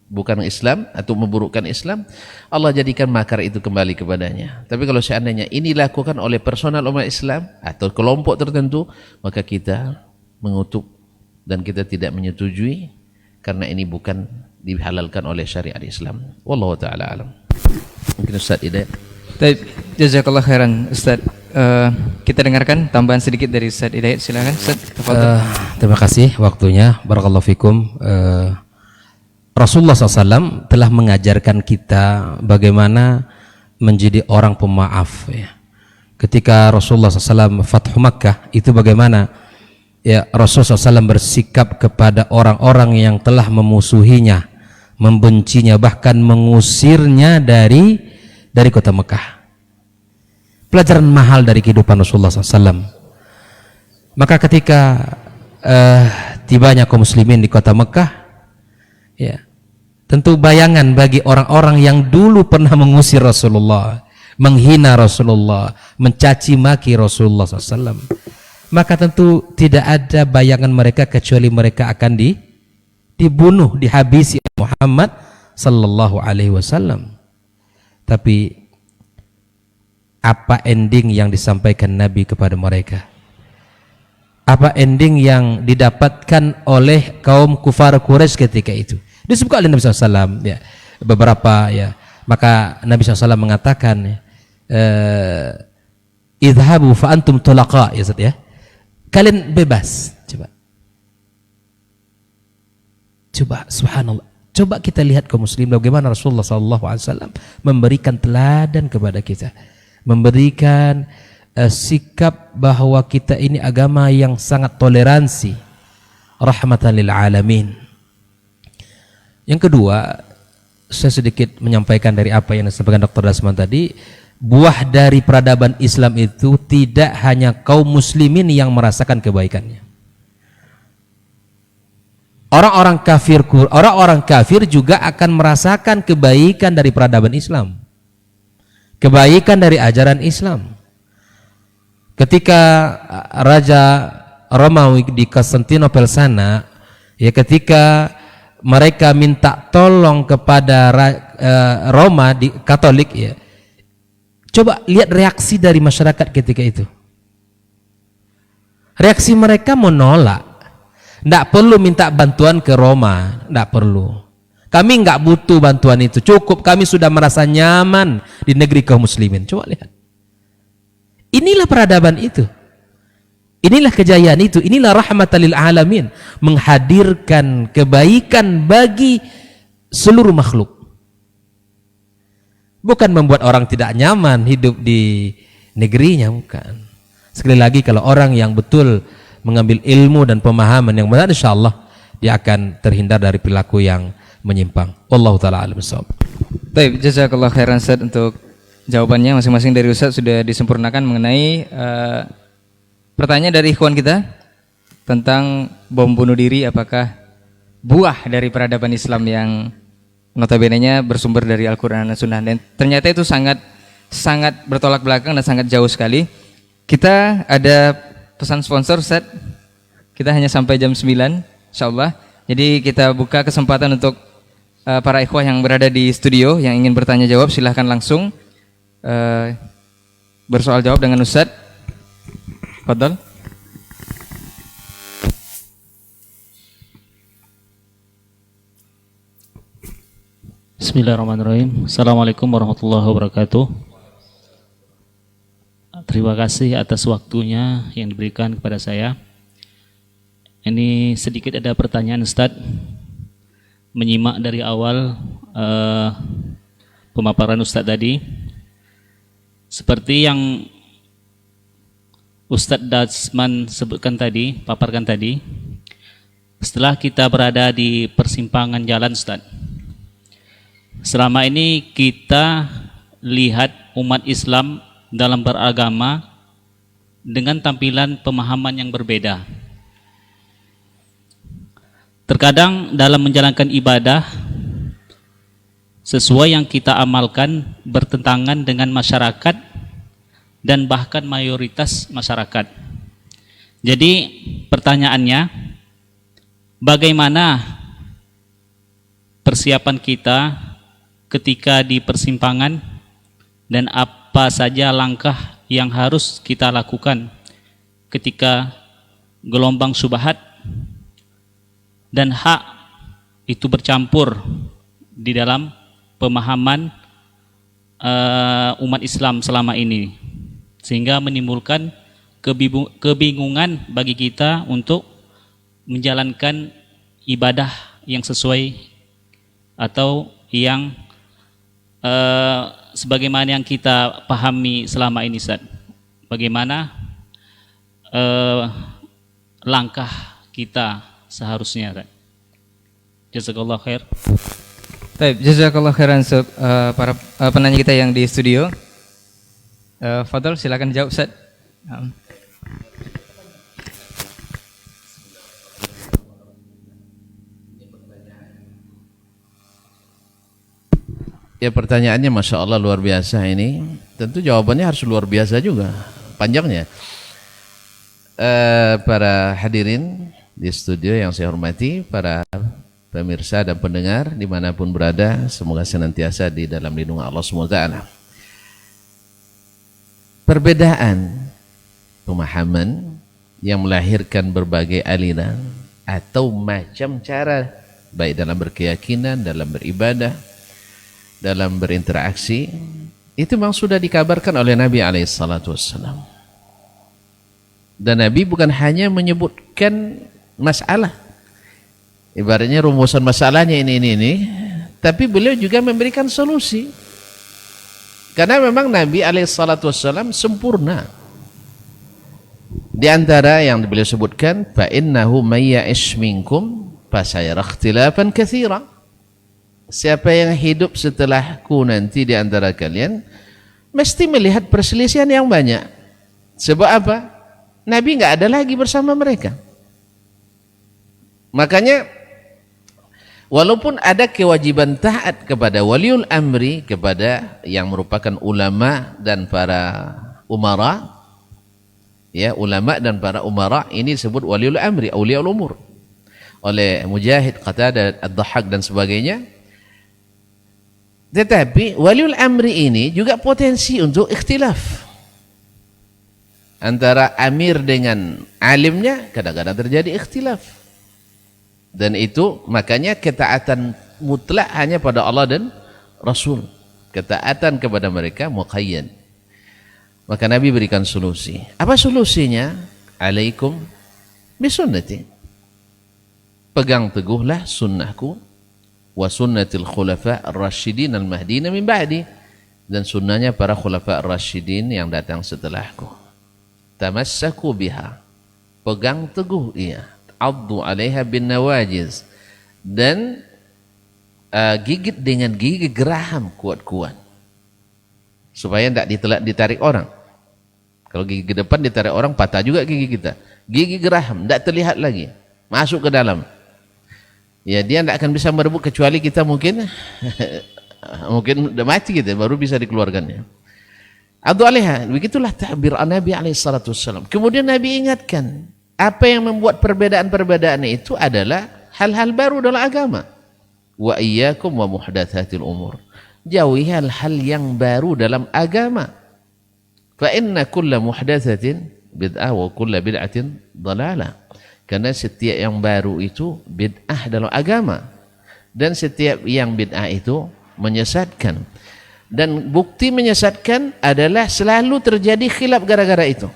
bukan Islam atau memburukkan Islam, Allah jadikan makar itu kembali kepadanya. Tapi kalau seandainya ini dilakukan oleh personal umat Islam atau kelompok tertentu, maka kita mengutuk dan kita tidak menyetujui, karena ini bukan dihalalkan oleh syariat Islam. Wallahu ta'ala alam. Mungkin Ustaz Hidayat. Baik, jazakallah khairan Ustaz. Kita dengarkan tambahan sedikit dari Ustaz Hidayat, silakan Ustaz. Terima kasih waktunya. Barakallahu fikum. Rasulullah SAW telah mengajarkan kita bagaimana menjadi orang pemaaf. Ya. Ketika Rasulullah SAW Fathu Makkah itu bagaimana ya Rasulullah SAW bersikap kepada orang-orang yang telah memusuhinya, membencinya, bahkan mengusirnya dari kota Mekah. Pelajaran mahal dari kehidupan Rasulullah SAW. Maka ketika tibanya kaum muslimin di kota Mekah, ya tentu bayangan bagi orang-orang yang dulu pernah mengusir Rasulullah, menghina Rasulullah, mencaci maki Rasulullah SAW, maka tentu tidak ada bayangan mereka kecuali mereka akan dibunuh, dihabisi Muhammad sallallahu alaihi wasallam. Tapi apa ending yang disampaikan Nabi kepada mereka? Apa ending yang didapatkan oleh kaum kufar Quraisy ketika itu? Disebutkan oleh Nabi SAW, ya, beberapa, ya. Maka Nabi SAW mengatakan, idhabu fa antum tulaqa, ya, ya. Kalian bebas. Coba subhanallah. Coba kita lihat kaum muslim bagaimana Rasulullah SAW memberikan teladan kepada kita, memberikan sikap bahwa kita ini agama yang sangat toleransi, rahmatan lil alamin. Yang kedua, saya sedikit menyampaikan dari apa yang disampaikan Dr. Dasman tadi. Buah dari peradaban Islam itu tidak hanya kaum muslimin yang merasakan kebaikannya. Orang-orang kafir juga akan merasakan kebaikan dari peradaban Islam, kebaikan dari ajaran Islam. Ketika Raja Romawi di Konstantinopel sana, ya, ketika mereka minta tolong kepada Roma di Katolik, ya, coba lihat reaksi dari masyarakat ketika itu. Reaksi mereka menolak. Tidak perlu minta bantuan ke Roma, tidak perlu. Kami nggak butuh bantuan itu, cukup kami sudah merasa nyaman di negeri kaum muslimin. Coba lihat. Inilah peradaban itu. Inilah kejayaan itu, inilah rahmatan lil alamin, menghadirkan kebaikan bagi seluruh makhluk. Bukan membuat orang tidak nyaman hidup di negerinya, bukan. Sekali lagi, kalau orang yang betul mengambil ilmu dan pemahaman yang benar, insyaallah dia akan terhindar dari perilaku yang menyimpang. Wallahu taala alam bissawab. Baik, jazakallah khairan Ustaz untuk jawabannya. Masing-masing dari Ustaz sudah disempurnakan mengenai pertanyaan dari ikhwan kita tentang bom bunuh diri, apakah buah dari peradaban Islam yang notabene-nya bersumber dari Al-Quran dan Sunnah, dan ternyata itu sangat bertolak belakang dan sangat jauh sekali. Kita ada pesan sponsor, Ustaz. Kita hanya sampai jam 9 insyaallah. Jadi kita buka kesempatan untuk para ikhwah yang berada di studio yang ingin bertanya jawab, silahkan langsung bersoal jawab dengan Ustaz. Fadhal. Bismillahirrahmanirrahim. Assalamualaikum warahmatullahi wabarakatuh. Terima kasih atas waktunya yang diberikan kepada saya. Ini sedikit ada pertanyaan, Ustadz. Menyimak dari awal pemaparan Ustadz tadi, seperti yang Ustadz Dasman sebutkan tadi, paparkan tadi, setelah kita berada di persimpangan jalan, Ustadz, selama ini kita lihat umat Islam dalam beragama dengan tampilan pemahaman yang berbeda. Terkadang dalam menjalankan ibadah, sesuai yang kita amalkan bertentangan dengan masyarakat dan bahkan mayoritas masyarakat. Jadi pertanyaannya, bagaimana persiapan kita ketika di persimpangan dan apa saja langkah yang harus kita lakukan ketika gelombang syubhat dan hak itu bercampur di dalam pemahaman umat Islam selama ini, sehingga menimbulkan kebingungan bagi kita untuk menjalankan ibadah yang sesuai atau yang sebagaimana yang kita pahami selama ini, Ustaz. Bagaimana langkah kita seharusnya. Jazakallah khair. Baik, jazakallah khairan untuk para penanya kita yang di studio. Fadol, silakan jawab Ustaz. Ya, pertanyaannya Masya Allah luar biasa ini. Tentu jawabannya harus luar biasa juga, panjangnya. Para hadirin di studio yang saya hormati, para pemirsa dan pendengar dimanapun berada, semoga senantiasa di dalam lindungan Allah SWT. Perbedaan pemahaman yang melahirkan berbagai aliran atau macam cara, baik dalam berkeyakinan, dalam beribadah, dalam berinteraksi, itu memang sudah dikabarkan oleh Nabi SAW. Dan Nabi bukan hanya menyebutkan masalah, ibaratnya rumusan masalahnya ini, tapi beliau juga memberikan solusi. Karena memang Nabi SAW sempurna. Di antara yang beliau sebutkan, fa innahu may ya'ish minkum fasayara ikhtilafan katsira. Siapa yang hidup setelahku nanti di antara kalian mesti melihat perselisihan yang banyak. Sebab apa? Nabi nggak ada lagi bersama mereka. Makanya walaupun ada kewajiban taat kepada waliul amri, kepada yang merupakan ulama dan para umara, ya, ulama dan para umara ini disebut waliul amri, auliaul umur, oleh Mujahid, Qatadah, Ad-Dhahhak dan sebagainya. Tetapi waliul amri ini juga potensi untuk ikhtilaf antara amir dengan alimnya, kadang-kadang terjadi ikhtilaf. Dan itu makanya ketaatan mutlak hanya pada Allah dan Rasul, ketaatan kepada mereka muqayyad. Maka Nabi berikan solusi. Apa solusinya? Alaikum bisunnati, pegang teguhlah sunnahku, wa sunnatil khulafa ar-rasyidin al-mahdina min ba'di, dan sunnahnya para khulafa ar-rasyidin yang datang setelahku. Tamassaku biha, pegang teguh ia, addu 'alaiha bin nawajiz, dan gigit dengan gigi geraham kuat-kuat supaya tidak ditarik orang. Kalau gigi ke depan ditarik orang, patah juga gigi kita. Gigi geraham, tidak terlihat lagi, masuk ke dalam. Ya, dia tidak akan bisa merebut kecuali kita mungkin udah mati kita baru bisa dikeluarkannya. Addu 'alaiha, begitulah takbir Nabi SAW. Kemudian Nabi ingatkan, apa yang membuat perbedaan-perbedaan itu adalah hal-hal baru dalam agama. Wa iyyakum wa muhdatsatil umur, jauhi hal-hal yang baru dalam agama. Fa inna kulla muhdatsatin bid'ah wa kulla bid'atin dhalalah. Karena setiap yang baru itu bid'ah dalam agama, dan setiap yang bid'ah itu menyesatkan. Dan bukti menyesatkan adalah selalu terjadi khilaf gara-gara itu.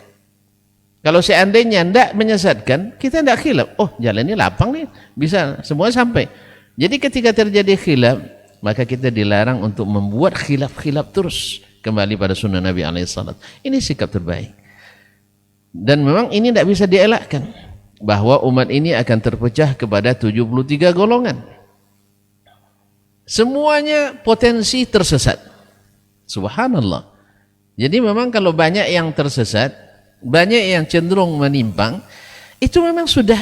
Kalau seandainya tidak menyesatkan, kita tidak khilaf. Oh, jalan ini lapang nih, bisa semua sampai. Jadi ketika terjadi khilaf, maka kita dilarang untuk membuat khilaf-khilaf terus, kembali pada sunnah Nabi SAW. Ini sikap terbaik. Dan memang ini tidak bisa dielakkan, bahwa umat ini akan terpecah kepada 73 golongan. Semuanya potensi tersesat. Subhanallah. Jadi memang kalau banyak yang tersesat, banyak yang cenderung menyimpang, itu memang sudah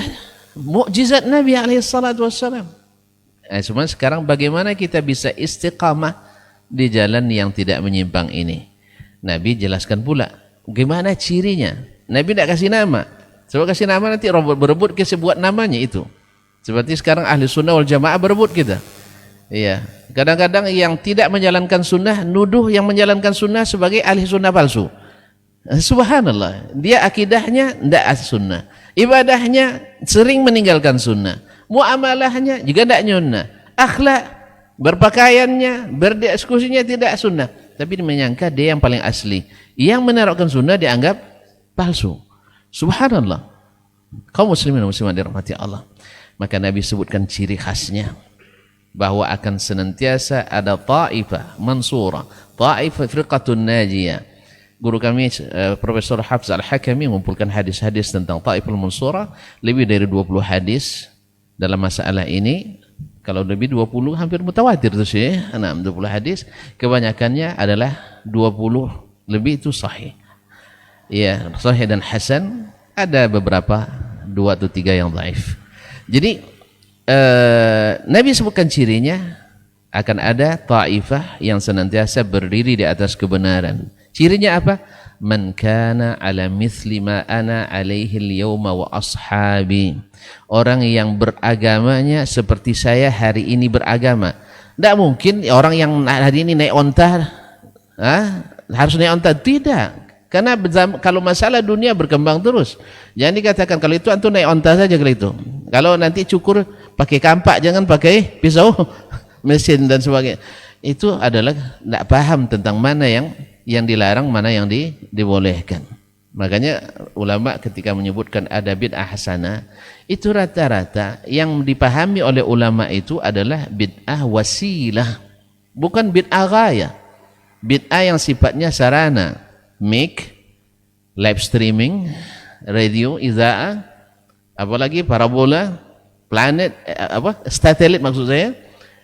mukjizat Nabi SAW. Cuma sekarang bagaimana kita bisa istiqamah di jalan yang tidak menyimpang ini? Nabi jelaskan pula bagaimana cirinya. Nabi tidak kasih nama. Sebab kasih nama nanti orang berebut kita buat namanya itu. Seperti sekarang ahli sunnah wal jamaah berebut kita. Iya. Kadang-kadang yang tidak menjalankan sunnah nuduh yang menjalankan sunnah sebagai ahli sunnah palsu. Subhanallah. Dia akidahnya tidak sunnah. Ibadahnya sering meninggalkan sunnah. Muamalahnya juga tidak sunnah. Akhlak, berpakaiannya, berdiskusinya tidak sunnah. Tapi menyangka dia yang paling asli. Yang menaruhkan sunnah dianggap palsu. Subhanallah. Kaum muslimin dan muslimat dirahmati Allah. Maka Nabi sebutkan ciri khasnya, bahwa akan senantiasa ada ta'ifah mansurah, ta'ifah firqatun najiyah, guru kami Profesor Hafz Al-Hakami mengumpulkan hadis-hadis tentang Taiful Mansurah, lebih dari 20 hadis dalam masalah ini. Kalau lebih 20 hampir mutawatir itu sih, 20 hadis, kebanyakannya adalah 20 lebih itu sahih. Ya, sahih dan hasan, ada beberapa 2 atau 3 yang dhaif. Jadi Nabi sebutkan cirinya akan ada taifah yang senantiasa berdiri di atas kebenaran. Cirinya apa? Man kana ala mithli ma ana alaihi al-yawma wa ashabi. Orang yang beragamanya seperti saya hari ini beragama. Tidak mungkin orang yang hari ini naik onta harus naik onta, tidak. Karena kalau masalah dunia berkembang terus. Jangan dikatakan kalau itu antum naik onta saja kalau itu. Kalau nanti cukur pakai kampak, jangan pakai pisau mesin dan sebagainya. Itu adalah tidak paham tentang mana yang dilarang, mana yang dibolehkan. Makanya ulama ketika menyebutkan ada bid'ah hasanah, itu rata-rata yang dipahami oleh ulama itu adalah bid'ah wasilah, bukan bid'ah ghaya. Bid'ah yang sifatnya sarana, mic, live streaming, radio, iza'ah, apalagi parabola, planet, satelit maksud saya,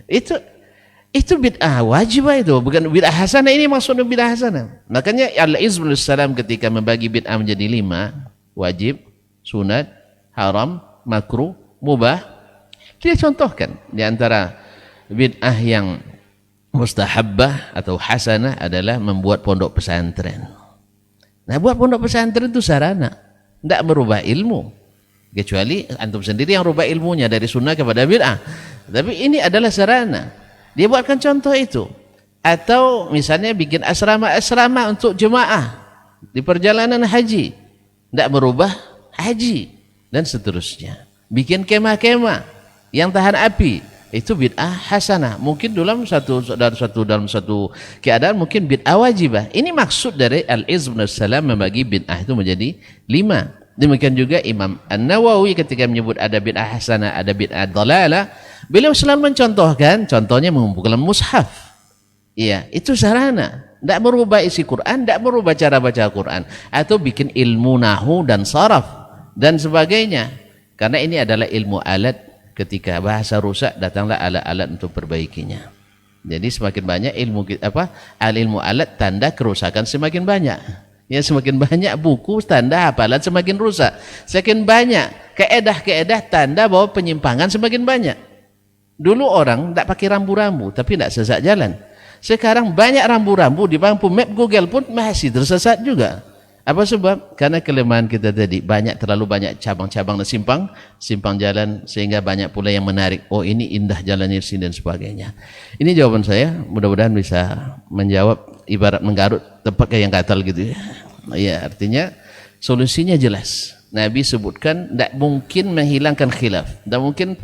itu bid'ah wajib itu, bukan bid'ah hasanah. Ini maksudnya bid'ah hasanah. Makanya Al-Izz bin Salam ketika membagi bid'ah menjadi 5, wajib, sunat, haram, makruh, mubah, dia contohkan di antara bid'ah yang mustahabbah atau hasanah adalah membuat pondok pesantren. Nah, buat pondok pesantren itu sarana, tidak merubah ilmu, kecuali antum sendiri yang rubah ilmunya dari sunnah kepada bid'ah. Tapi ini adalah sarana. Dia buatkan contoh itu. Atau misalnya bikin asrama-asrama untuk jemaah di perjalanan haji, tidak merubah haji, dan seterusnya. Bikin kemah-kemah yang tahan api, itu bid'ah hasanah. Mungkin dalam satu keadaan mungkin bid'ah wajibah. Ini maksud dari Al-Izz bin Salam membagi bid'ah itu menjadi 5. Demikian juga Imam An-Nawawi ketika menyebut ada bid'ah hasanah, ada bid'ah dhalalah, beliau selalu mencontohkan, contohnya mengumpulkan mushaf. Iya, itu sarana. Tidak merubah isi Quran, tidak merubah cara baca Quran, atau bikin ilmu nahu dan saraf dan sebagainya. Karena ini adalah ilmu alat. Ketika bahasa rusak, datanglah alat-alat untuk perbaikinya. Jadi semakin banyak ilmu alat, tanda kerusakan semakin banyak. Ya, semakin banyak buku, tanda hafalan semakin rusak. Semakin banyak keedah-keedah, tanda bahwa penyimpangan semakin banyak. Dulu orang tidak pakai rambu-rambu, tapi tidak sesat jalan. Sekarang banyak rambu-rambu, di lampu map Google pun masih tersesat juga. Apa sebab? Karena kelemahan kita tadi, terlalu banyak cabang-cabang dan simpang jalan, sehingga banyak pula yang menarik. Oh, ini indah jalannya sini dan sebagainya. Ini jawaban saya, mudah-mudahan bisa menjawab, ibarat menggarut tempat kayak yang katal gitu ya. Ya, artinya solusinya jelas. Nabi sebutkan tidak mungkin menghilangkan khilaf, tidak mungkin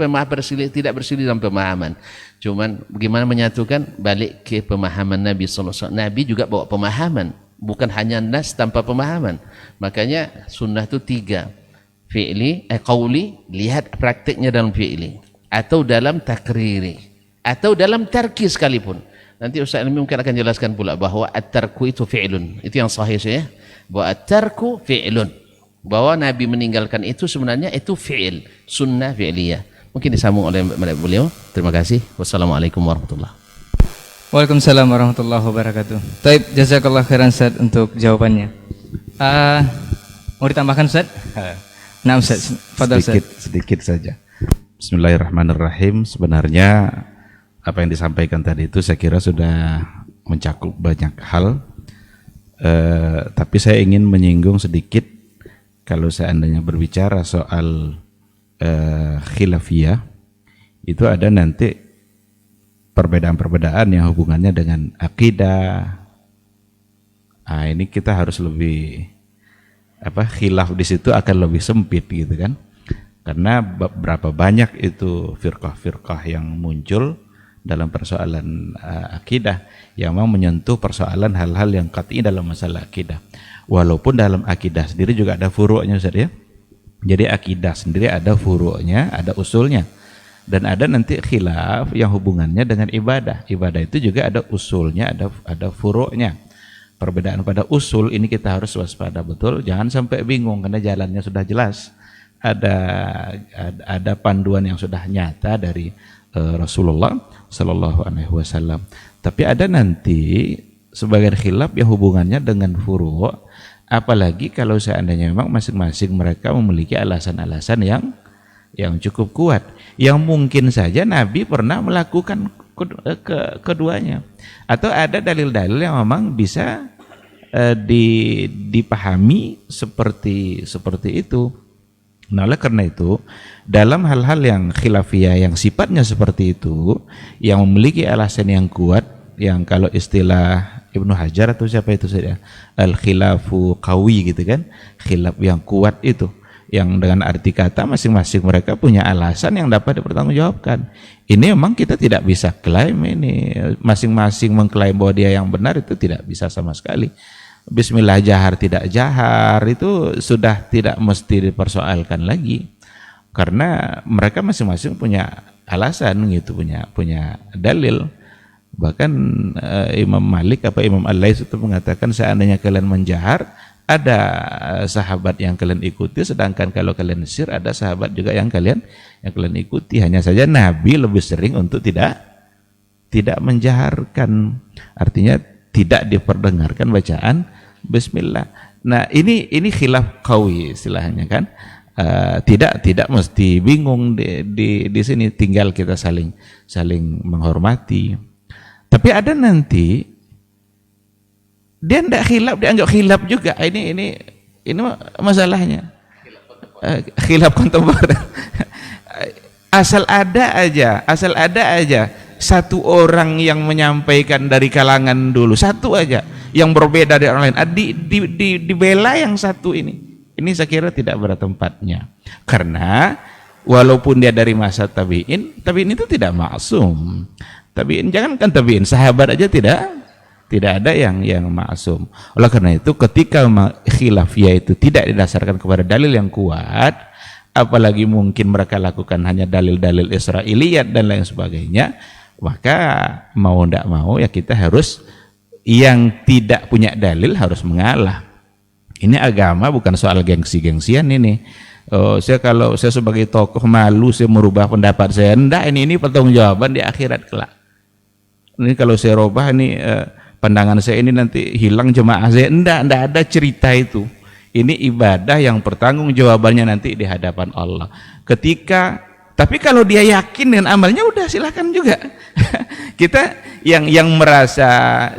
tidak berselisih dalam pemahaman. Cuman bagaimana menyatukan, balik ke pemahaman Nabi SAW. Nabi juga bawa pemahaman, bukan hanya nas tanpa pemahaman. Makanya sunnah itu 3, fi'li, qauli, lihat praktiknya dalam fi'li, atau dalam takriri, atau dalam tarki sekalipun. Nanti Ustaz Ilmi mungkin akan jelaskan pula bahwa at-tarku itu fi'lun. Itu yang sahih saya, bahwa at-tarku fi'lun, bahwa Nabi meninggalkan itu sebenarnya itu fi'il, sunnah fi'liyah. Mungkin disambung oleh beliau. Terima kasih. Wassalamualaikum warahmatullahi wabarakatuh. Waalaikumsalam warahmatullahi wabarakatuh. Taib, jazakallah khairan Ustaz untuk jawabannya. Mau ditambahkan Ustaz? Nah Ustaz, fadal Ustaz. Sedikit saja. Bismillahirrahmanirrahim. Sebenarnya apa yang disampaikan tadi itu saya kira sudah mencakup banyak hal. Tapi saya ingin menyinggung sedikit, kalau seandainya berbicara soal khilafiyah, itu ada nanti perbedaan-perbedaan yang hubungannya dengan akidah. Nah, ini kita harus lebih khilaf di situ akan lebih sempit gitu kan, karena berapa banyak itu firqah-firqah yang muncul dalam persoalan akidah yang memang menyentuh persoalan hal-hal yang qat'i dalam masalah akidah. Walaupun dalam akidah sendiri juga ada furu'nya Ustaz ya. Jadi akidah sendiri ada furu'nya, ada usulnya. Dan ada nanti khilaf yang hubungannya dengan ibadah. Ibadah itu juga ada usulnya, ada furu'nya. perbedaan pada usul ini kita harus waspada betul, jangan sampai bingung karena jalannya sudah jelas. Ada panduan yang sudah nyata dari Rasulullah Sallallahu Alaihi Wasallam. Tapi ada nanti sebagian khilaf yang hubungannya dengan furu', apalagi kalau seandainya memang masing-masing mereka memiliki alasan-alasan yang cukup kuat, yang mungkin saja Nabi pernah melakukan keduanya, atau ada dalil-dalil yang memang bisa dipahami seperti itu. Nah, oleh karena itu, dalam hal-hal yang khilafiyah yang sifatnya seperti itu, yang memiliki alasan yang kuat, yang kalau istilah Ibnu Hajar atau siapa itu saja, al-khilafu qawi gitu kan, khilaf yang kuat itu, yang dengan arti kata masing-masing mereka punya alasan yang dapat dipertanggungjawabkan. Ini memang kita tidak bisa klaim ini, masing-masing mengklaim bahwa dia yang benar, itu tidak bisa sama sekali. Bismillah jahar tidak jahar itu sudah tidak mesti dipersoalkan lagi, karena mereka masing-masing punya alasan gitu, punya dalil. Bahkan Imam Malik Imam Al-Lais itu mengatakan seandainya kalian menjahar, ada sahabat yang kalian ikuti, sedangkan kalau kalian sir ada sahabat juga yang kalian ikuti. Hanya saja Nabi lebih sering untuk tidak menjaharkan, artinya tidak diperdengarkan bacaan bismillah. Nah, ini khilaf qawi istilahnya kan. Tidak mesti bingung di sini, tinggal kita saling menghormati. Tapi ada nanti dia tidak khilaf, dianggap khilaf juga. Ini masalahnya. Khilaf kontemporer. Asal ada aja satu orang yang menyampaikan dari kalangan dulu, satu aja yang berbeda dari orang lain, dibela yang satu ini saya kira tidak pada tempatnya, karena walaupun dia dari masa tabi'in itu tidak maksum. Jangankan tabi'in, sahabat aja tidak ada yang maksum. Oleh karena itu, ketika khilafiyah itu tidak didasarkan kepada dalil yang kuat, apalagi mungkin mereka lakukan hanya dalil-dalil Israiliyat dan lain sebagainya, maka mau tidak mau ya kita harus, yang tidak punya dalil harus mengalah. Ini agama bukan soal gengsi-gengsian ini. Kalau saya sebagai tokoh malu saya merubah pendapat saya, enggak, ini pertanggungjawaban di akhirat kelak. Ini kalau saya rubah ini pandangan saya ini nanti hilang jemaah saya, enggak ada cerita itu. Ini ibadah yang pertanggungjawabannya nanti di hadapan Allah. Tapi kalau dia yakin dengan amalnya, udah silakan juga. Kita yang merasa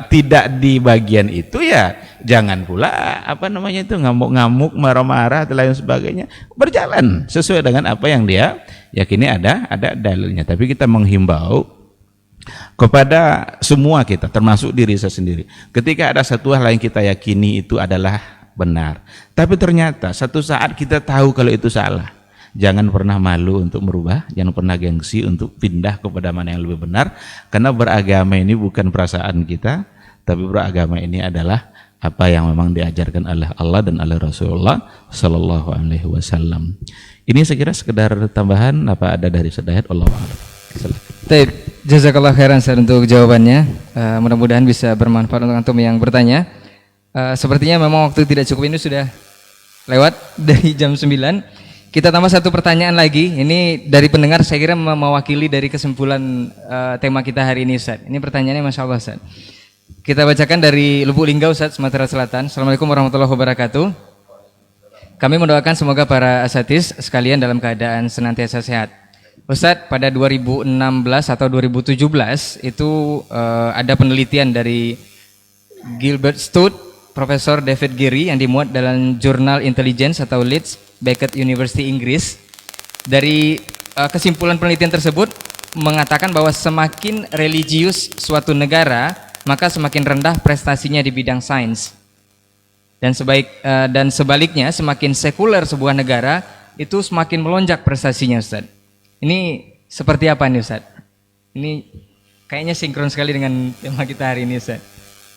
tidak di bagian itu ya jangan pula ngamuk-ngamuk, marah-marah dan lain sebagainya. Berjalan sesuai dengan apa yang dia yakini ada dalilnya. Tapi kita menghimbau kepada semua kita, termasuk diri saya sendiri. Ketika ada satu hal yang kita yakini itu adalah benar, tapi ternyata satu saat kita tahu kalau itu salah, jangan pernah malu untuk merubah, jangan pernah gengsi untuk pindah kepada mana yang lebih benar, karena beragama ini bukan perasaan kita, tapi beragama ini adalah apa yang memang diajarkan oleh Allah dan oleh Rasulullah Sallallahu Alaihi Wasallam. Ini saya kira sekedar tambahan, apa ada dari Sedayat? Allahu a'lam. Baik, jazakallah khairan Ustaz untuk jawabannya. Mudah-mudahan bisa bermanfaat untuk antum yang bertanya. Sepertinya memang waktu tidak cukup, ini sudah lewat dari jam 9. Kita tambah satu pertanyaan lagi. Ini dari pendengar, saya kira mewakili dari kesimpulan tema kita hari ini, Ustaz. Ini pertanyaannya Masya Allah, Ustaz. Kita bacakan dari Lubuk Linggau, Ustaz, Sumatera Selatan. Assalamualaikum warahmatullahi wabarakatuh. Kami mendoakan semoga para asatiz sekalian dalam keadaan senantiasa sehat. Ustaz, pada 2016 atau 2017 itu ada penelitian dari Gilbert Studd, Profesor David Geary yang dimuat dalam jurnal Intelligence atau Leeds, Beckett University Inggris. Dari kesimpulan penelitian tersebut mengatakan bahwa semakin religius suatu negara, maka semakin rendah prestasinya di bidang sains. Dan sebaliknya, semakin sekuler sebuah negara, itu semakin melonjak prestasinya, Ustaz. Ini seperti apa nih, Ustaz? Ini kayaknya sinkron sekali dengan tema kita hari ini, Ustaz.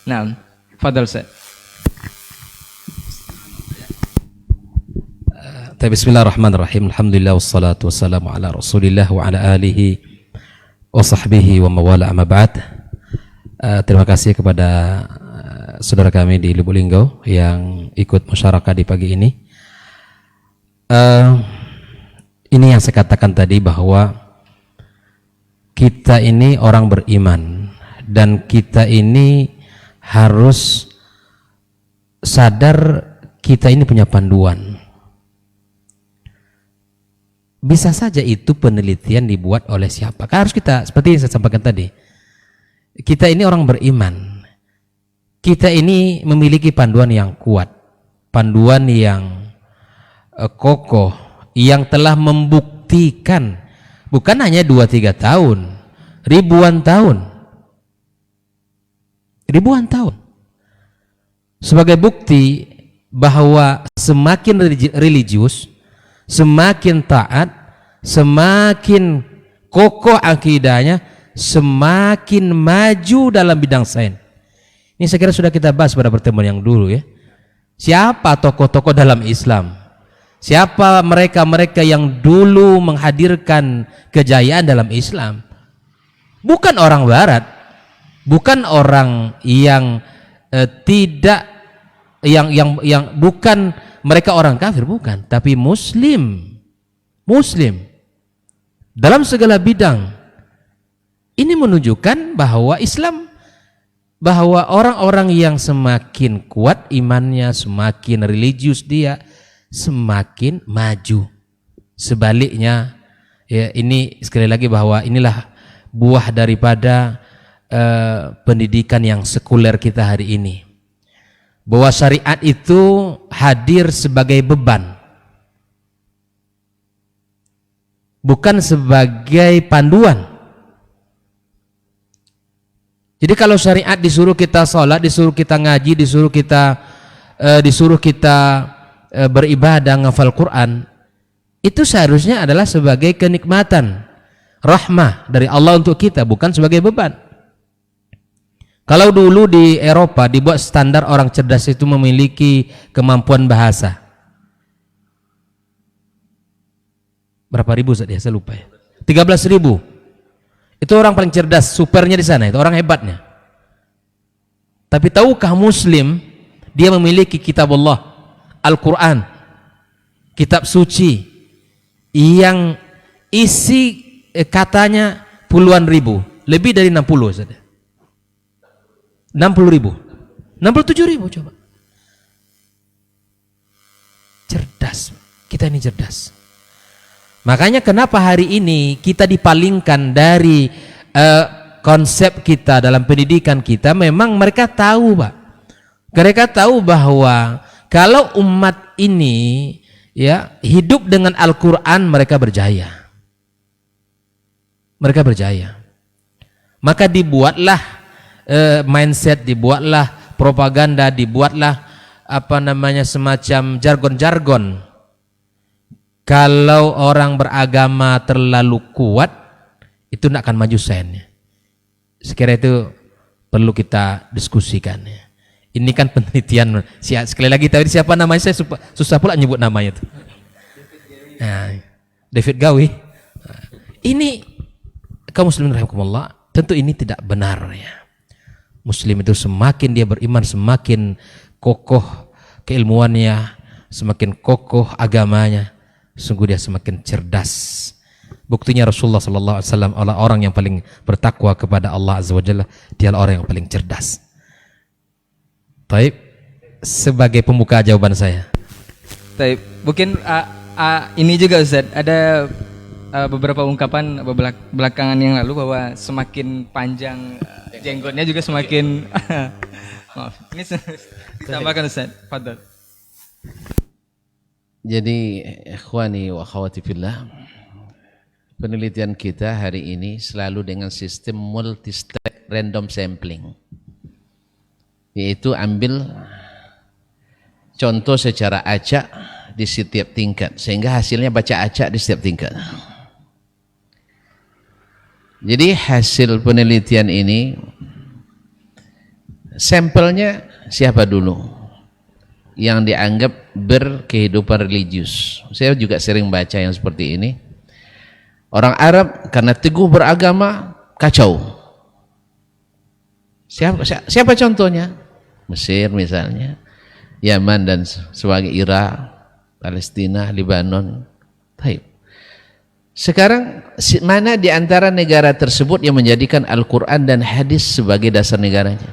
Nah, fadhal, Ustaz. Bismillahirrahmanirrahim. Alhamdulillah wassalatu wassalamu ala Rasulillah wa ala alihi wa sahbihi wa mawala amma ba'd. Terima kasih kepada saudara kami di Lubuk Linggau yang ikut masyarakat di pagi ini. Ini yang saya katakan tadi bahwa kita ini orang beriman dan kita ini harus sadar kita ini punya panduan. Bisa saja itu penelitian dibuat oleh siapa? Kan harus kita, seperti yang saya sampaikan tadi, kita ini orang beriman, kita ini memiliki panduan yang kuat, panduan yang kokoh, yang telah membuktikan bukan hanya 2-3 tahun, ribuan tahun. Sebagai bukti bahwa semakin religius, semakin taat, semakin kokoh akidahnya, semakin maju dalam bidang sains. Ini saya kira sudah kita bahas pada pertemuan yang dulu ya. Siapa tokoh-tokoh dalam Islam? Siapa mereka-mereka yang dulu menghadirkan kejayaan dalam Islam? Bukan orang barat, bukan orang yang bukan mereka orang kafir, bukan, tapi muslim dalam segala bidang. Ini menunjukkan bahwa Islam, bahwa orang-orang yang semakin kuat imannya, semakin religius dia, semakin maju. Sebaliknya ya, ini sekali lagi bahwa inilah buah daripada pendidikan yang sekuler kita hari ini, bahwa syariat itu hadir sebagai beban, bukan sebagai panduan. Jadi kalau syariat disuruh kita sholat, disuruh kita ngaji, disuruh kita beribadah, ngafal Quran, itu seharusnya adalah sebagai kenikmatan, rahmah dari Allah untuk kita, bukan sebagai beban. Kalau dulu di Eropa dibuat standar orang cerdas itu memiliki kemampuan bahasa. Berapa ribu saja saya lupa ya. 13.000. Itu orang paling cerdas, supernya di sana, itu orang hebatnya. Tapi tahukah muslim dia memiliki kitab Allah, Al-Quran, kitab suci yang isi katanya puluhan ribu, lebih dari 60 saja. 60.000, 67.000 coba. Cerdas, kita ini cerdas. Makanya kenapa hari ini kita dipalingkan dari konsep kita dalam pendidikan kita, memang mereka tahu Pak. Mereka tahu bahwa kalau umat ini ya hidup dengan Al-Quran, mereka berjaya. Mereka berjaya. Maka dibuatlah mindset, dibuatlah propaganda, dibuatlah apa namanya semacam jargon-jargon. Kalau orang beragama terlalu kuat, itu tidak akan maju sainnya. Sekira itu perlu kita diskusikan. Ini kan penelitian. Sekali lagi tadi siapa namanya, saya susah pula nyebut namanya itu. Nah, David Gawi. Ini kaum muslimin rahimakumullah, tentu ini tidak benar ya. Muslim itu semakin dia beriman, semakin kokoh keilmuannya, semakin kokoh agamanya, sungguh dia semakin cerdas. Buktinya Rasulullah SAW adalah orang yang paling bertakwa kepada Allah Azza wa Jalla, dia adalah orang yang paling cerdas. Baik, sebagai pembuka jawaban saya. Baik, mungkin ini juga Ustaz, ada beberapa ungkapan belakangan yang lalu bahwa semakin panjang jenggotnya juga semakin maaf, ini ditambahkan Ustaz, fadhal. Jadi ikhwani wa akhwati fillah, penelitian kita hari ini selalu dengan sistem multi-step random sampling, yaitu ambil contoh secara acak di setiap tingkat sehingga hasilnya baca acak di setiap tingkat. Jadi hasil penelitian ini, sampelnya siapa dulu yang dianggap berkehidupan religius. Saya juga sering baca yang seperti ini. Orang Arab karena teguh beragama kacau. Siapa contohnya? Mesir misalnya, Yaman dan sebagai Irak, Palestina, Lebanon. Baik. Sekarang mana di antara negara tersebut yang menjadikan Al-Quran dan hadis sebagai dasar negaranya?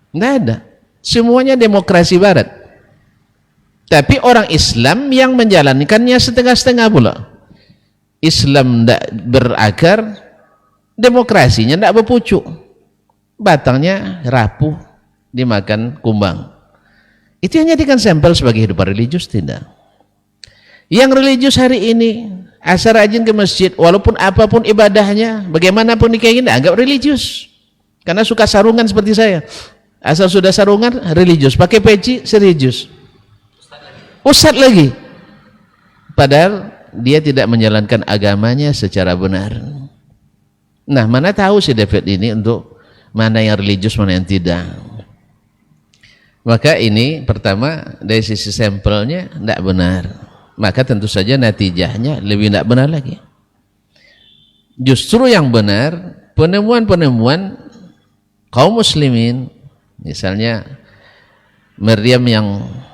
Tidak ada. Semuanya demokrasi barat. Tapi orang Islam yang menjalankannya setengah-setengah pula. Islam tidak berakar, demokrasinya tidak berpucuk. Batangnya rapuh, dimakan kumbang. Itu yang jadikan sampel sebagai kehidupan religius? Tidak. Yang religius hari ini asal rajin ke masjid, walaupun apapun ibadahnya, bagaimanapun kayak gini, anggap religius. Karena suka sarungan seperti saya. Asal sudah sarungan, religius. Pakai peci, religius. Ustadz lagi. Padahal dia tidak menjalankan agamanya secara benar. Nah, mana tahu si David ini untuk mana yang religius, mana yang tidak. Maka ini pertama dari sisi sampelnya tidak benar. Maka tentu saja natijahnya lebih tidak benar lagi. Justru yang benar, penemuan-penemuan kaum muslimin, misalnya Maryam yang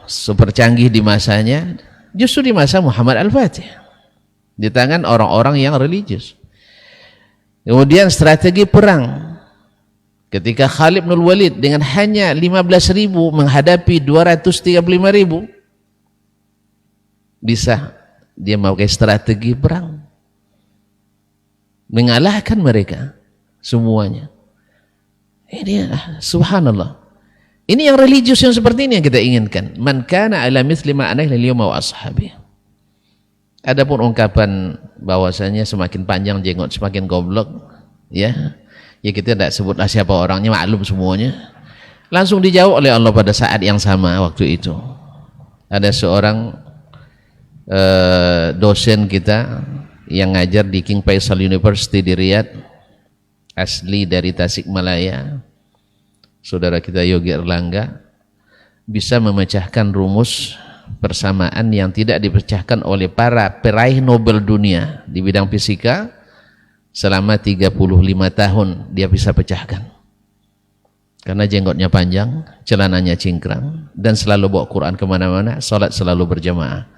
super canggih di masanya, justru di masa Muhammad Al-Fatih, di tangan orang-orang yang religius. Kemudian strategi perang, ketika Khalid bin Walid dengan hanya 15.000 menghadapi 235.000, bisa dia memakai strategi perang, mengalahkan mereka semuanya. Ini subhanallah. Ini yang religius yang seperti ini yang kita inginkan. Man kana ala mithli ma ana al-yawma wa ashabi. Adapun ungkapan bahwasanya semakin panjang jenggot semakin goblok, ya kita tidak sebutlah siapa orangnya, maklum semuanya. Langsung dijawab oleh Allah pada saat yang sama waktu itu. Ada seorang dosen kita yang ngajar di King Faisal University di Riyadh, asli dari Tasikmalaya, saudara kita Yogi Erlangga, bisa memecahkan rumus persamaan yang tidak dipecahkan oleh para peraih Nobel dunia di bidang fisika. Selama 35 tahun dia bisa pecahkan, karena jenggotnya panjang, celananya cingkrang, dan selalu bawa Quran kemana-mana, sholat selalu berjamaah.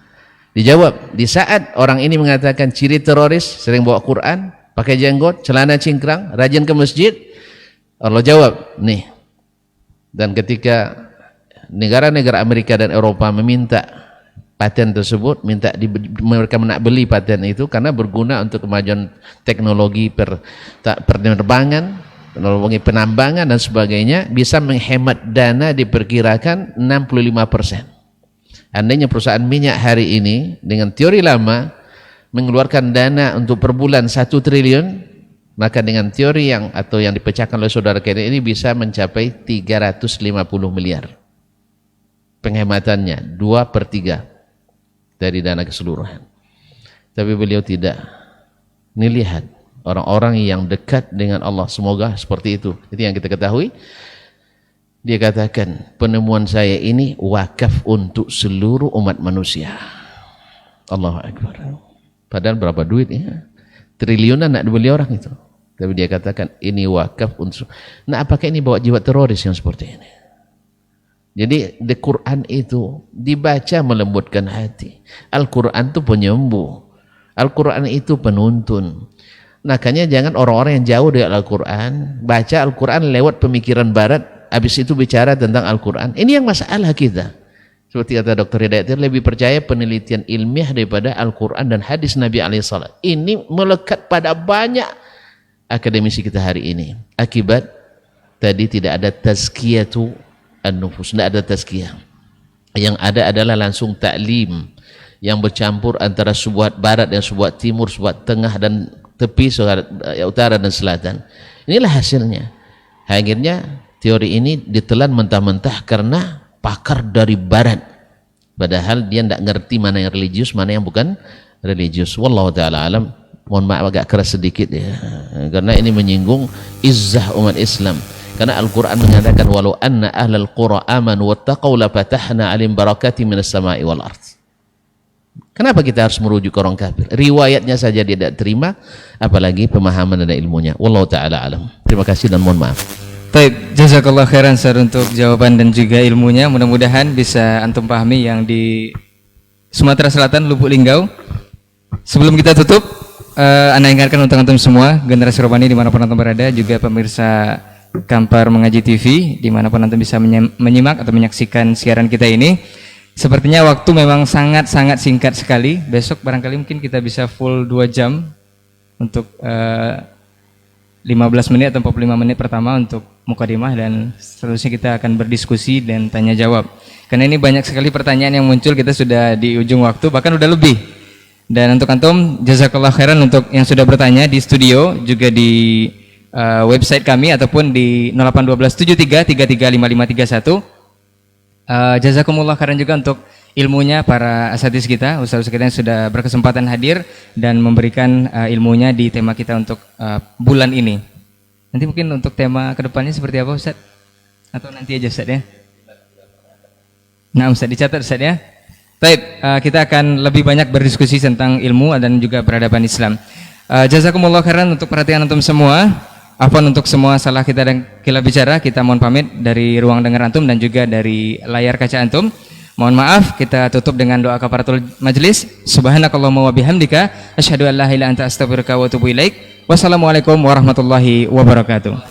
Dijawab, di saat orang ini mengatakan ciri teroris sering bawa Quran, pakai jenggot, celana cingkrang, rajin ke masjid, Allah jawab, nih. Dan ketika negara-negara Amerika dan Eropa meminta paten tersebut, mereka nak beli paten itu karena berguna untuk kemajuan teknologi penerbangan, teknologi penambangan dan sebagainya, bisa menghemat dana diperkirakan 65%. Andainya perusahaan minyak hari ini dengan teori lama mengeluarkan dana untuk per bulan 1 triliun, maka dengan teori yang dipecahkan oleh saudara kita ini bisa mencapai 350 miliar penghematannya, 2/3 dari dana keseluruhan. Tapi beliau tidak. Ini lihat orang-orang yang dekat dengan Allah, semoga seperti itu. Itu yang kita ketahui. Dia katakan, penemuan saya ini wakaf untuk seluruh umat manusia. Allahu Akbar. Padahal berapa duit ya? Triliunan nak dibeli orang itu. Tapi dia katakan ini wakaf untuk. Nah, apakah ini bawa jiwa teroris yang seperti ini? Jadi di Quran itu dibaca melembutkan hati. Al-Quran itu penyembuh. Al-Quran itu penuntun. Makanya jangan orang-orang yang jauh dari Al-Quran baca Al-Quran lewat pemikiran barat, habis itu bicara tentang Al-Quran. Ini yang masalah kita. Seperti kata Dr. Hidayat, lebih percaya penelitian ilmiah daripada Al-Quran dan hadis Nabi SAW. Ini melekat pada banyak akademisi kita hari ini. Akibat tadi tidak ada tazkiyatu an-nufus, tidak ada tazkiyah. Yang ada adalah langsung taklim yang bercampur antara sebuah barat dan sebuah timur, sebuah tengah dan tepi, utara dan selatan. Inilah hasilnya. Akhirnya teori ini ditelan mentah-mentah karena pakar dari barat, padahal dia tidak ngerti mana yang religius, mana yang bukan religius. Wallahu ta'ala alam. Mohon maaf agak keras sedikit ya, karena ini menyinggung izzah umat Islam. Karena Al-Quran mengatakan walau anna ahlal qura amanu wattaqau la fatahna alim barakati minas sama'i wal ard. Kenapa kita harus merujuk ke orang kafir? Riwayatnya saja dia tidak terima, apalagi pemahaman dan ilmunya. Wallahu ta'ala alam. Terima kasih dan mohon maaf. Baik, jazakallah khairan Ustaz untuk jawaban dan juga ilmunya. Mudah-mudahan bisa antum pahami yang di Sumatera Selatan, Lubuk Linggau. Sebelum kita tutup, Anda ingatkan untuk antum semua, generasi Robbani dimanapun antum berada, juga pemirsa Kampar Mengaji TV, dimanapun antum bisa menyimak atau menyaksikan siaran kita ini. Sepertinya waktu memang sangat-sangat singkat sekali. Besok barangkali mungkin kita bisa full 2 jam untuk 15 menit atau 45 menit pertama untuk mukadimah, dan seterusnya kita akan berdiskusi dan tanya jawab. Karena ini banyak sekali pertanyaan yang muncul, kita sudah di ujung waktu, bahkan udah lebih. Dan untuk antum, jazakallah khairan untuk yang sudah bertanya di studio, juga di website kami ataupun di 081273335531. Jazakumullah khairan juga untuk ilmunya para asatidz kita, ustaz-ustaz kita yang sudah berkesempatan hadir dan memberikan ilmunya di tema kita untuk bulan ini. Nanti mungkin untuk tema kedepannya seperti apa Ustaz? Atau nanti aja Ustaz ya? Nah Ustaz, dicatat Ustaz ya. Baik, kita akan lebih banyak berdiskusi tentang ilmu dan juga peradaban Islam. Jazakumullah khairan untuk perhatian antum semua. Afwan untuk semua salah kita dan kilaf bicara, kita mohon pamit dari ruang dengar antum dan juga dari layar kaca antum. Mohon maaf, kita tutup dengan doa kafaratul majlis. Subhanakallahumma wa bihamdika asyhadu an la ilaha illa anta astaghfiruka wa atubu ilaik. Wassalamualaikum warahmatullahi wabarakatuh.